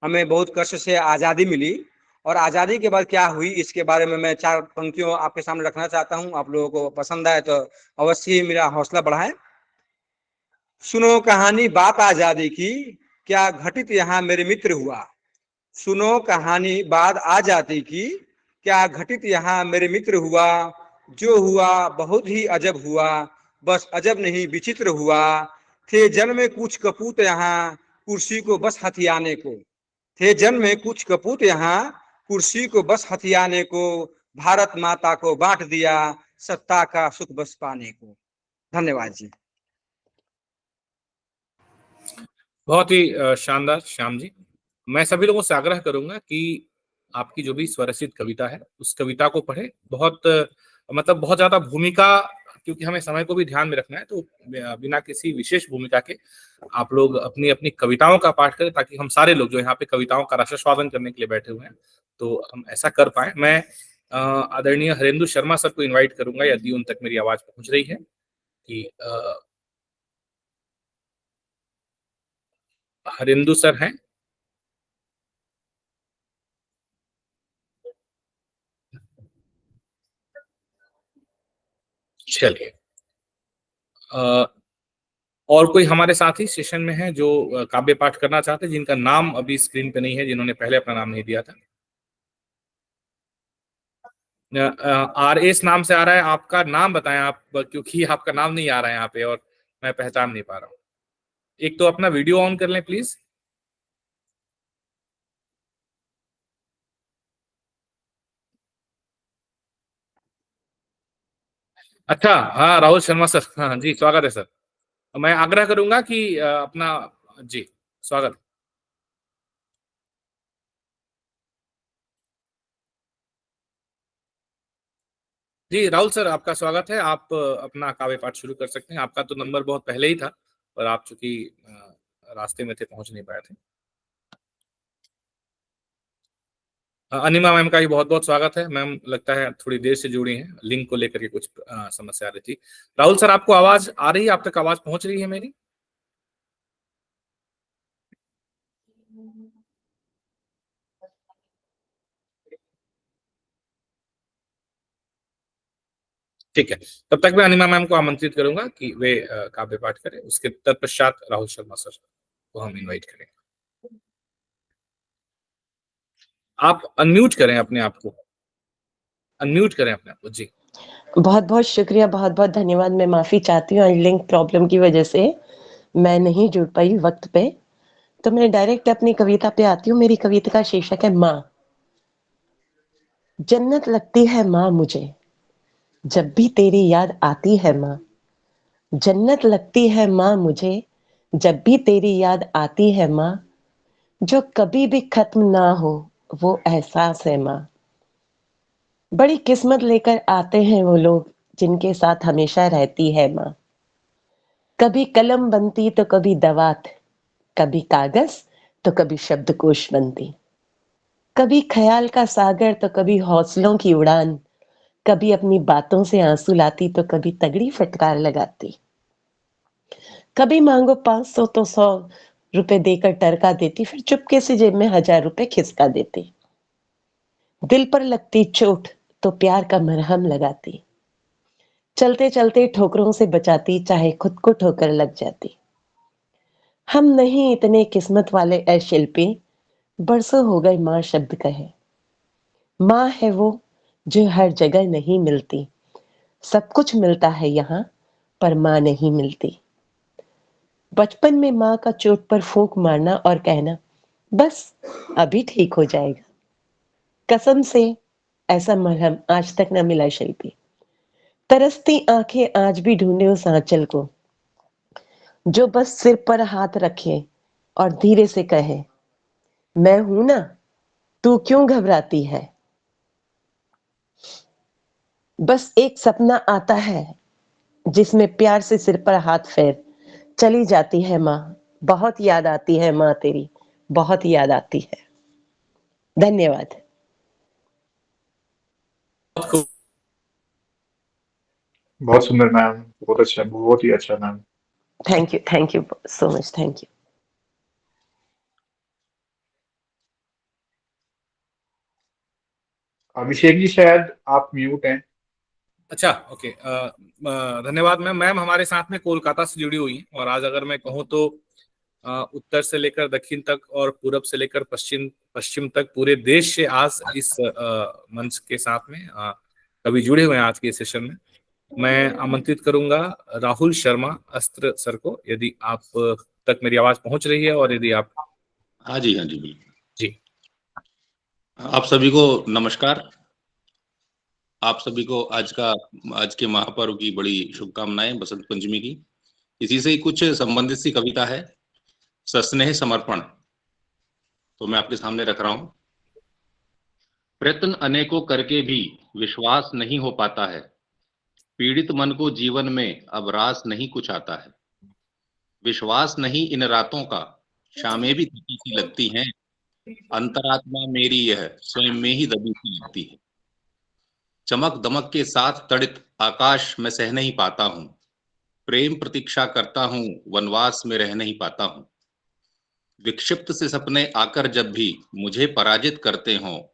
हमें बहुत कष्ट से आज़ादी मिली, और आज़ादी के बाद क्या हुई इसके बारे में मैं 4 पंक्तियों आपके सामने रखना चाहता हूँ। आप लोगों को पसंद आए तो अवश्य ही मेरा हौसला बढ़ाएं। सुनो कहानी बात आज़ादी की, क्या घटित यहाँ मेरे मित्र हुआ। सुनो कहानी बात आज़ादी की, क्या घटित यहाँ मेरे मित्र हुआ। जो हुआ बहुत ही अजब हुआ, बस अजब नहीं विचित्र हुआ। थे जन्म में कुछ कपूत यहाँ, कुर्सी को बस हथियाने को। थे जन्म में कुछ कपूत यहाँ, कुर्सी को बस हथियाने को। भारत माता को बांट दिया, सत्ता का सुख बस पाने को। धन्यवाद जी। बहुत ही शानदार श्याम जी। मैं सभी लोगों से आग्रह करूंगा कि आपकी जो भी स्वरचित कविता है उस कविता को पढ़े। बहुत मतलब बहुत ज्यादा भूमिका, क्योंकि हमें समय को भी ध्यान में रखना है, तो बिना किसी विशेष भूमिका के आप लोग अपनी अपनी कविताओं का पाठ करें, ताकि हम सारे लोग जो यहाँ पे कविताओं का रसास्वादन करने के लिए बैठे हुए हैं तो हम ऐसा कर पाए। मैं आदरणीय हरेंदु शर्मा सर को इन्वाइट करूंगा, यदि उन तक मेरी आवाज पहुंच रही है, कि हरेंदु सर हैं। चलिए, और कोई हमारे साथी सेशन में है जो काव्य पाठ करना चाहते हैं, जिनका नाम अभी स्क्रीन पे नहीं है, जिन्होंने पहले अपना नाम नहीं दिया था। RS नाम से आ रहा है, आपका नाम बताएं आप, क्योंकि आपका नाम नहीं आ रहा है यहाँ पे और मैं पहचान नहीं पा रहा हूँ। एक तो अपना वीडियो ऑन कर लें प्लीज। अच्छा, हाँ राहुल शर्मा सर, हाँ जी स्वागत है सर। मैं आग्रह करूंगा कि अपना जी स्वागत। जी राहुल सर, आपका स्वागत है। आप अपना काव्य पाठ शुरू कर सकते हैं। आपका तो नंबर बहुत पहले ही था, पर आप चूंकि रास्ते में थे, पहुंच नहीं पाए थे। अनिमा मैम का भी बहुत बहुत स्वागत है। मैम लगता है थोड़ी देर से जुड़ी हैं, लिंक को लेकर के कुछ समस्या आ रही थी। राहुल सर, आपको आवाज आ रही है? आप तक आवाज पहुंच रही है मेरी? ठीक है, तब तक मैं अनिमा मैम को आमंत्रित करूंगा कि वे काव्य पाठ करें। उसके तत्पश्चात राहुल शर्मा सर को हम इनवाइट करेंगे। आप अनम्यूट करें अपने आप को, अनम्यूट करें अपने आप को। जी बहुत बहुत शुक्रिया, बहुत बहुत धन्यवाद। मैं माफ़ी चाहती हूँ, लिंक प्रॉब्लम की वजह से मैं नहीं जुड़ पाई वक्त पे। तो मैं डायरेक्ट अपनी कविता पे आती हूँ। मेरी कविता का शीर्षक है माँ। जन्नत लगती है माँ मुझे, जब भी तेरी याद आती है माँ। जन्नत लगती है माँ मुझे, जब भी तेरी याद आती है माँ। जो कभी भी खत्म ना हो वो एहसास है माँ। बड़ी किस्मत लेकर आते हैं वो लोग, जिनके साथ हमेशा रहती है माँ। कभी कलम बनती तो कभी दवात, कभी कागज तो कभी शब्दकोश बनती। कभी ख्याल का सागर तो कभी हौसलों की उड़ान। कभी अपनी बातों से आंसू लाती तो कभी तगड़ी फटकार लगाती। कभी मांगो 500 तो 100 रुपए देकर टरका देती, फिर चुपके से जेब में 1000 रुपए खिसका देती। दिल पर लगती चोट तो प्यार का मरहम लगाती। चलते चलते ठोकरों से बचाती, चाहे खुद को ठोकर लग जाती। हम नहीं इतने किस्मत वाले ए शिल्पी, बरसों हो गए माँ शब्द कहे। माँ है वो जो हर जगह नहीं मिलती। सब कुछ मिलता है यहाँ, पर माँ नहीं मिलती। बचपन में माँ का चोट पर फूंक मारना और कहना बस अभी ठीक हो जाएगा। कसम से ऐसा मरहम आज तक न मिला शिल्पी। तरसती आंखें आज भी ढूंढे उस आंचल को, जो बस सिर पर हाथ रखे और धीरे से कहे मैं हूं ना, तू क्यों घबराती है। बस एक सपना आता है जिसमें प्यार से सिर पर हाथ फेर चली जाती है माँ। बहुत याद आती है माँ तेरी, बहुत याद आती है। धन्यवाद। बहुत सुंदर मैम, बहुत अच्छा, बहुत ही अच्छा ma'am. Thank you so much, thank you. Abhishek ji शायद आप म्यूट हैं। अच्छा, ओके। धन्यवाद मैम। मैम हमारे साथ में कोलकाता से जुड़ी हुई हैं और आज अगर मैं कहूँ तो उत्तर से लेकर दक्षिण तक और पूरब से लेकर पश्चिम तक पूरे देश से आज इस मंच के साथ में कभी जुड़े हुए हैं आज के सेशन में। मैं आमंत्रित करूंगा राहुल शर्मा अस्त्र सर को, यदि आप तक मेरी आवाज पहुंच रही है और यदि आप। हाँ जी बिल्कुल जी। आप सभी को नमस्कार। आप सभी को आज के महापर्व की बड़ी शुभकामनाएं, बसंत पंचमी की। इसी से ही कुछ संबंधित सी कविता है, सस्नेह समर्पण, तो मैं आपके सामने रख रहा हूं। प्रयत्न अनेकों करके भी विश्वास नहीं हो पाता है, पीड़ित मन को जीवन में अब रास नहीं कुछ आता है। विश्वास नहीं इन रातों का, शामें भी थकी सी लगती हैं, अंतरात्मा मेरी यह स्वयं में ही दबी सी लगती है। चमक दमक के साथ तड़ित आकाश में सह नहीं पाता हूं, प्रेम प्रतीक्षा करता हूं, वनवास में रह नहीं पाता हूं। विक्षिप्त से सपने आकर जब भी मुझे पराजित करते हो,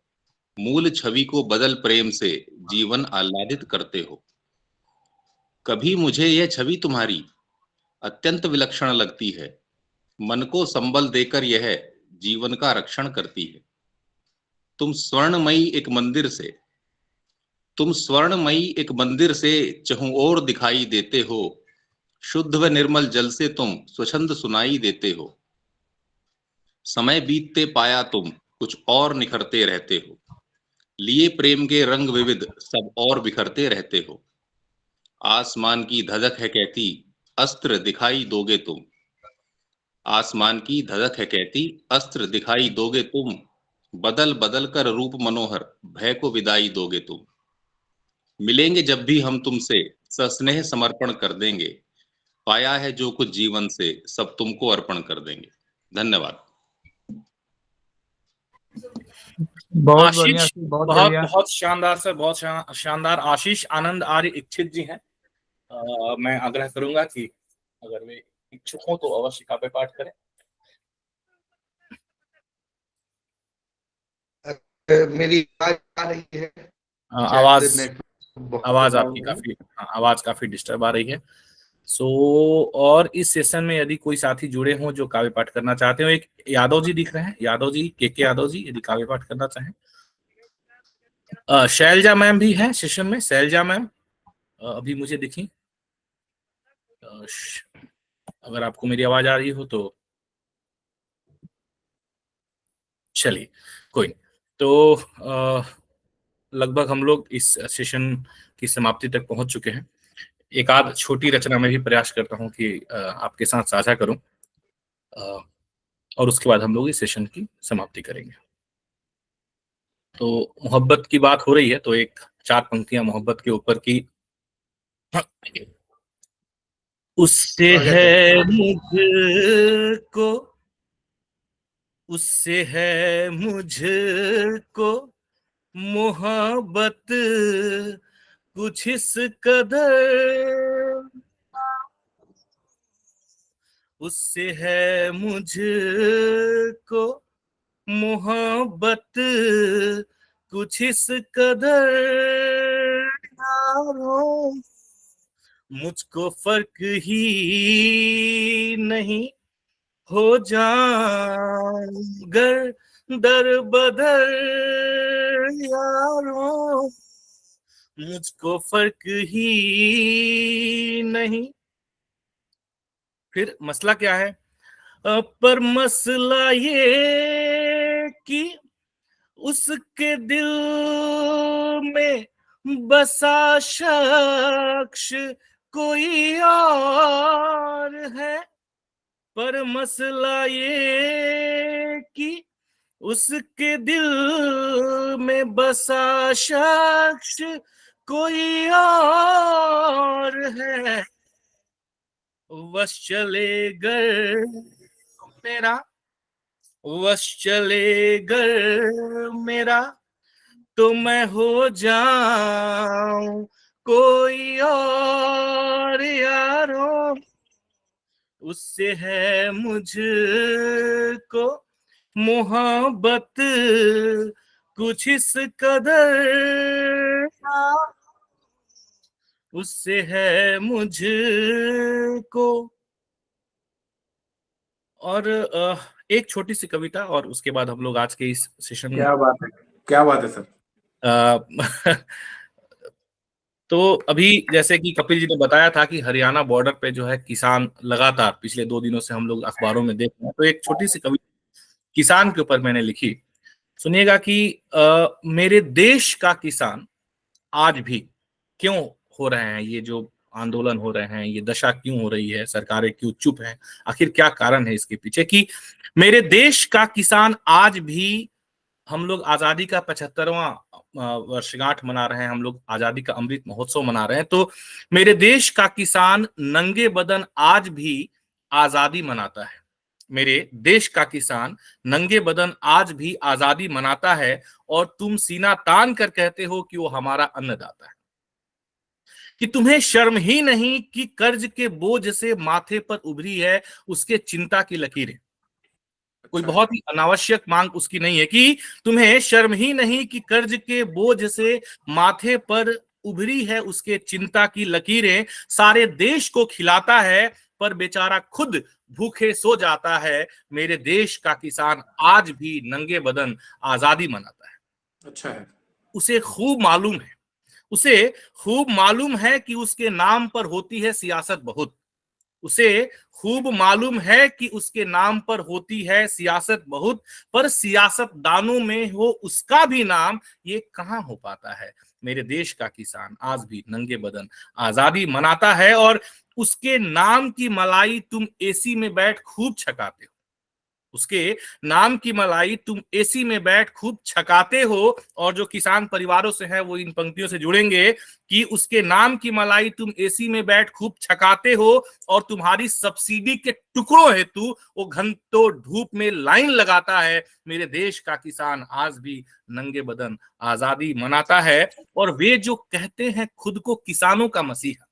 मूल छवि को बदल प्रेम से जीवन आह्लादित करते हो। कभी मुझे यह छवि तुम्हारी अत्यंत विलक्षण लगती है, मन को संबल देकर यह जीवन का रक्षण करती है। तुम स्वर्णमयी एक मंदिर से चहुं ओर दिखाई देते हो, शुद्ध व निर्मल जल से तुम स्वच्छंद सुनाई देते हो। समय बीतते पाया तुम कुछ और निखरते रहते हो, लिए प्रेम के रंग विविध सब और बिखरते रहते हो। आसमान की धधक है कहती अस्त्र दिखाई दोगे तुम, आसमान की धधक है कहती अस्त्र दिखाई दोगे तुम, बदल बदल कर रूप मनोहर भय को विदाई दोगे तुम। मिलेंगे जब भी हम तुमसे सस्नेह समर्पण कर देंगे, पाया है जो कुछ जीवन से सब तुमको अर्पण कर देंगे। धन्यवाद। बहुत बढ़िया, बहुत बढ़िया। बहुत शानदार सर, बहुत शानदार। आशीष आनंद आर्य इच्छित जी हैं। मैं आग्रह करूंगा कि अगर वे इच्छुक हो तो अवश्य काव्य पाठ करें। मेरी आवाज आ रही है? आवाज काफी डिस्टर्ब आ रही है। और इस सेशन में यदि कोई साथी जुड़े हों जो काव्य पाठ करना चाहते हो, एक यादव जी दिख रहे हैं, यादव जी, के यादव जी, यदि काव्य पाठ करना चाहें। शैलजा मैम भी हैं सेशन में। शैलजा मैम अभी मुझे दिखी, अगर आपको मेरी आवाज आ रही हो तो चलिए, कोई नहीं। तो लगभग हम लोग इस सेशन की समाप्ति तक पहुंच चुके हैं। एक आध छोटी रचना में भी प्रयास करता हूं कि आपके साथ साझा करूं, और उसके बाद हम लोग इस सेशन की समाप्ति करेंगे। तो मोहब्बत की बात हो रही है तो एक 4 पंक्तियां मोहब्बत के ऊपर की। उससे है मुझको मोहब्बत कुछ इस कदर, उससे है मुझको मोहब्बत कुछ इस कदर, मुझको फर्क ही नहीं हो जाऊंगर दर बदर यारों, मुझको फर्क ही नहीं। फिर मसला क्या है? पर मसला ये कि उसके दिल में बसा शख्स कोई और है। पर मसला ये कि उसके दिल में बसा शख्स कोई और है। वश चले गर मेरा तो मैं हो जाऊं कोई और यारों, उससे है मुझको मोहब्बत कुछ इस कदर उससे है मुझको। और एक छोटी सी कविता और उसके बाद हम लोग आज के इस सेशन में क्या बात है, क्या बात है सर। तो अभी जैसे कि कपिल जी ने बताया था कि हरियाणा बॉर्डर पे जो है किसान लगातार पिछले 2 दिनों से हम लोग अखबारों में देख रहे हैं, तो एक छोटी सी कविता किसान के ऊपर मैंने लिखी। सुनिएगा कि मेरे देश का किसान आज भी क्यों हो रहे हैं ये जो आंदोलन हो रहे हैं, ये दशा क्यों हो रही है, सरकारें क्यों चुप हैं, आखिर क्या कारण है इसके पीछे कि मेरे देश का किसान आज भी, हम लोग आजादी का 75वां वर्षगांठ मना रहे हैं, हम लोग आजादी का अमृत महोत्सव मना रहे हैं, तो मेरे देश का किसान नंगे बदन आज भी आजादी मनाता है। मेरे देश का किसान नंगे बदन आज भी आजादी मनाता है और तुम सीना तान कर कहते हो कि वो हमारा अन्नदाता है। कि तुम्हें शर्म ही नहीं कि कर्ज के बोझ से माथे पर उभरी है उसके चिंता की लकीरें। कोई बहुत ही अनावश्यक मांग उसकी नहीं है कि तुम्हें शर्म ही नहीं कि कर्ज के बोझ से माथे पर उभरी है उसके चिंता की लकीरें। सारे देश को खिलाता है पर बेचारा खुद भूखे सो जाता है। मेरे देश का किसान आज भी नंगे बदन आजादी मनाता है। अच्छा है। उसे खूब मालूम है, उसे खूब मालूम है कि उसके नाम पर होती है सियासत बहुत। उसे खूब मालूम है कि उसके नाम पर होती है सियासत बहुत, पर सियासतदानों में हो उसका भी नाम ये कहां हो पाता है। मेरे देश का किसान आज भी नंगे बदन आजादी मनाता है और उसके नाम की मलाई तुम एसी में बैठ खूब छकाते हो। उसके नाम की मलाई तुम एसी में बैठ खूब छकाते हो। और जो किसान परिवारों से हैं वो इन पंक्तियों से जुड़ेंगे कि उसके नाम की मलाई तुम एसी में बैठ खूब छकाते हो और तुम्हारी सब्सिडी के टुकड़ों हेतु वो घंटों धूप में लाइन लगाता है। मेरे देश का किसान आज भी नंगे बदन आजादी मनाता है। और वे जो कहते हैं खुद को किसानों का मसीहा,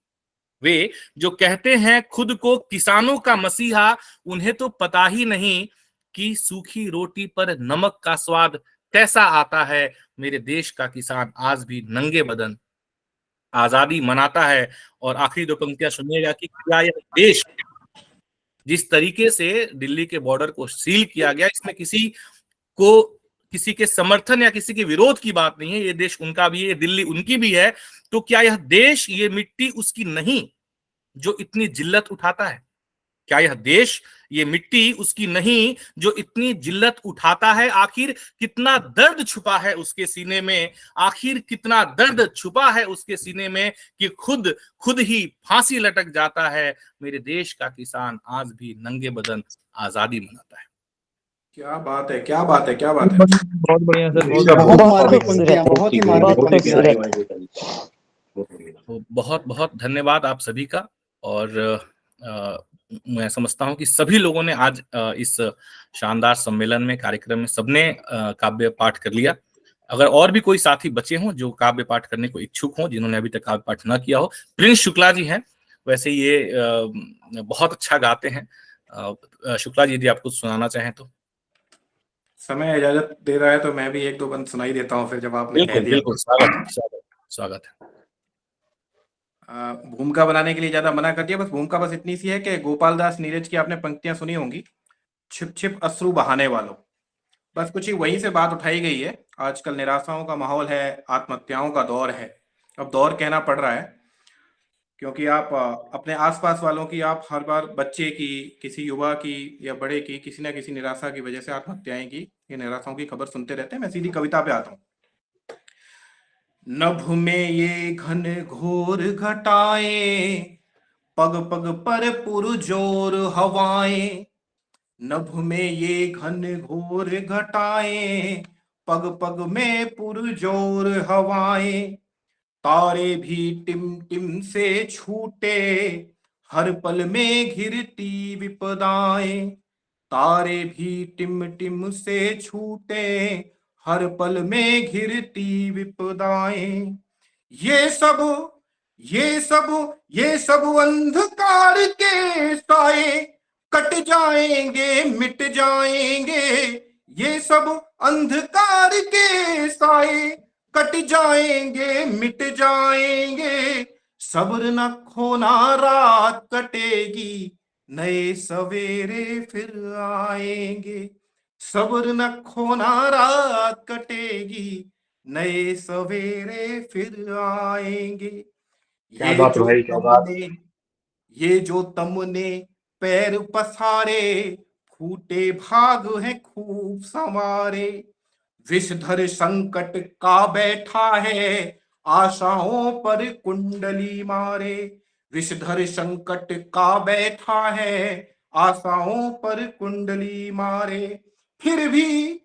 वे जो कहते हैं खुद को किसानों का मसीहा, उन्हें तो पता ही नहीं कि सूखी रोटी पर नमक का स्वाद कैसा आता है। मेरे देश का किसान आज भी नंगे बदन आजादी मनाता है। और आखिरी 2 पंक्तियां सुनिएगा कि क्या यह देश जिस तरीके से दिल्ली के बॉर्डर को सील किया गया, इसमें किसी को किसी के समर्थन या किसी के विरोध की बात नहीं है। ये देश उनका भी है, ये दिल्ली उनकी भी है। तो क्या यह देश, ये मिट्टी उसकी नहीं जो इतनी जिल्लत उठाता है? क्या यह देश, ये मिट्टी उसकी नहीं जो इतनी जिल्लत उठाता है? आखिर कितना दर्द छुपा है उसके सीने में, आखिर कितना दर्द छुपा है उसके सीने में कि खुद ही फांसी लटक जाता है। मेरे देश का किसान आज भी नंगे बदन आजादी मनाता है। क्या बात है, क्या बात है, क्या बात है। बहुत बढ़िया सर, बहुत बहुत धन्यवाद आप सभी का। और मैं समझता हूं कि सभी लोगों ने आज इस शानदार सम्मेलन में, कार्यक्रम में सबने काव्य पाठ कर लिया। अगर और भी कोई साथी बचे हों जो काव्य पाठ करने को इच्छुक हों, जिन्होंने अभी तक काव्य पाठ न किया हो, प्रिंस शुक्ला जी हैं। वैसे ये बहुत अच्छा गाते हैं। शुक्ला जी, यदि आप कुछ सुनाना चाहें तो। समय इजाजत दे रहा है तो मैं भी 1-2 बंद सुनाई देता हूँ फिर, जब आपने कह दिया। बिल्कुल, स्वागत है। भूमिका बनाने के लिए ज्यादा मना कर दिया। बस भूमिका बस इतनी सी है कि गोपाल दास नीरज की आपने पंक्तियां सुनी होंगी, छिप छिप अश्रु बहाने वालों। बस कुछ ही वहीं से बात उठाई गई है। आजकल निराशाओं का माहौल है, आत्महत्याओं का दौर है। अब दौर कहना पड़ रहा है क्योंकि आप अपने आसपास वालों की, आप हर बार बच्चे की, किसी युवा की या बड़े की, किसी ना किसी निराशा की वजह से आत्महत्याएं की, ये निराशाओं की खबर सुनते रहते हैं। मैं सीधी कविता पे आता हूँ। नभ में ये घन घोर घटाएं, पग पग पर पुरजोर हवाएं। नभ में ये घन घोर घटाएं, पग पग में पुरजोर हवाएं। तारे भी टिम टिम से छूटे, हर पल में घिरती विपदाएं। तारे भी टिम टिम से छूटे, हर पल में घिरती विपदाएं। ये सब अंधकार के साए कट जाएंगे, मिट जाएंगे। ये सब अंधकार के साए कट जाएंगे, मिट जाएंगे। सब्र न खोना, रात कटेगी, नए सवेरे फिर आएंगे। सब्र न खोना, रात कटेगी, नए सवेरे फिर आएंगे। क्या बात है भाई, क्या बात। ये जो तुमने पैर पसारे, फूटे भाग हैं खूब संवारे। विषधर संकट का बैठा है, आशाओं पर कुंडली मारे। विषधर संकट का बैठा है, आशाओं पर कुंडली मारे। फिर भी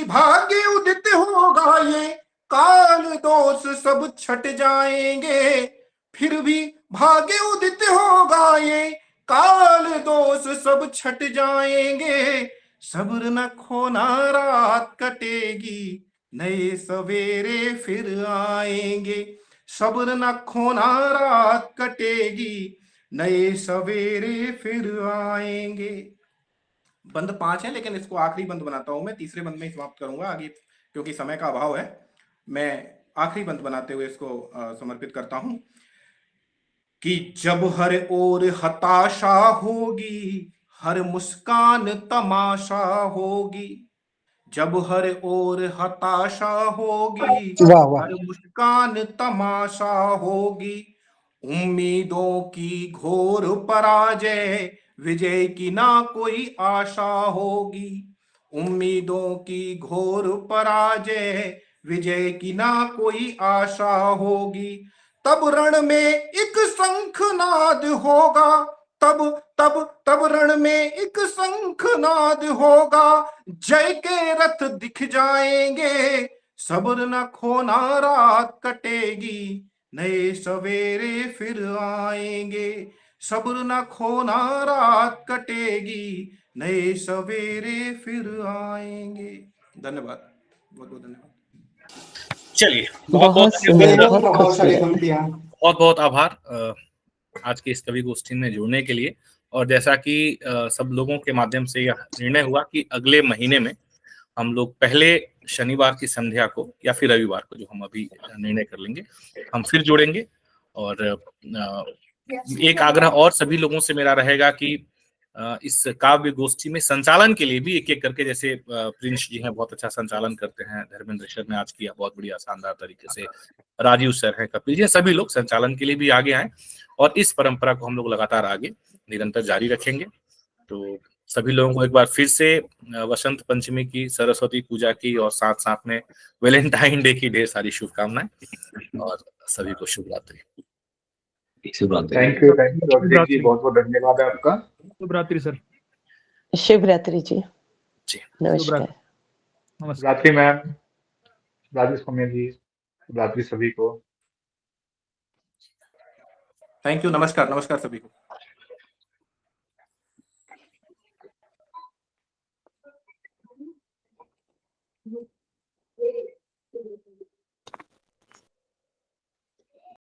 भाग्य उदित होगा, ये काल दोष सब छट जाएंगे। फिर भी भाग्य उदित होगा, ये काल दोष सब छट जाएंगे। सब्र न खोना, रात कटेगी, नए सवेरे फिर आएंगे। सब्र न खोना, रात कटेगी, नए सवेरे फिर आएंगे। बंद 5 है, लेकिन इसको आखिरी बंद बनाता हूं मैं, तीसरे बंद में समाप्त करूंगा आगे, क्योंकि समय का अभाव है। मैं आखिरी बंद बनाते हुए इसको समर्पित करता हूं कि जब हर ओर हताशा होगी, हर मुस्कान तमाशा होगी। जब हर ओर हताशा होगी, हर मुस्कान तमाशा होगी। उम्मीदों की घोर पराजय, विजय की ना कोई आशा होगी। उम्मीदों की घोर पराजय, विजय की ना कोई आशा होगी। तब रण में एक शंखनाद होगा, तब रण में एक शंखनाद होगा। जय के रथ दिख जाएंगे, सब्र न खोना, रात कटेगी, नए सवेरे फिर आएंगे। सब्र न खोना, रात कटेगी, नए सवेरे फिर आएंगे। धन्यवाद, बहुत बहुत धन्यवाद। चलिए, बहुत सुंदर, बहुत खूबसूरत। बहुत बहुत आभार आज के इस कवि गोष्ठी में जुड़ने के लिए। और जैसा कि सब लोगों के माध्यम से यह निर्णय हुआ कि अगले महीने में हम लोग पहले शनिवार की संध्या को या फिर रविवार को, जो हम अभी निर्णय कर लेंगे, हम फिर जुड़ेंगे। और एक आग्रह और सभी लोगों से मेरा रहेगा कि इस काव्य गोष्ठी में संचालन के लिए भी एक एक करके, जैसे प्रिंस जी हैं, बहुत अच्छा संचालन करते हैं, धर्मेंद्र सर ने आज किया बहुत बढ़िया शानदार तरीके से, राजीव सर हैं, कपिल जी, सभी लोग संचालन के लिए भी आगे आए और इस परंपरा को हम लोग लगातार आगे निरंतर जारी रखेंगे। तो सभी लोगों को एक बार फिर से वसंत पंचमी की, सरस्वती पूजा की और साथ साथ में वैलेंटाइन डे की ढेर सारी शुभकामनाएं और सभी को शुभ रात्रि। थैंक यू अभिषेक जी, बहुत बहुत धन्यवाद है आपका। शुभ रात्रि सर। शुभ रात्रि जी, जी नमस्कार। रात्रि मैम, राजेश कौमिया जी, रात्रि सभी को। थैंक यू, नमस्कार, नमस्कार सभी को।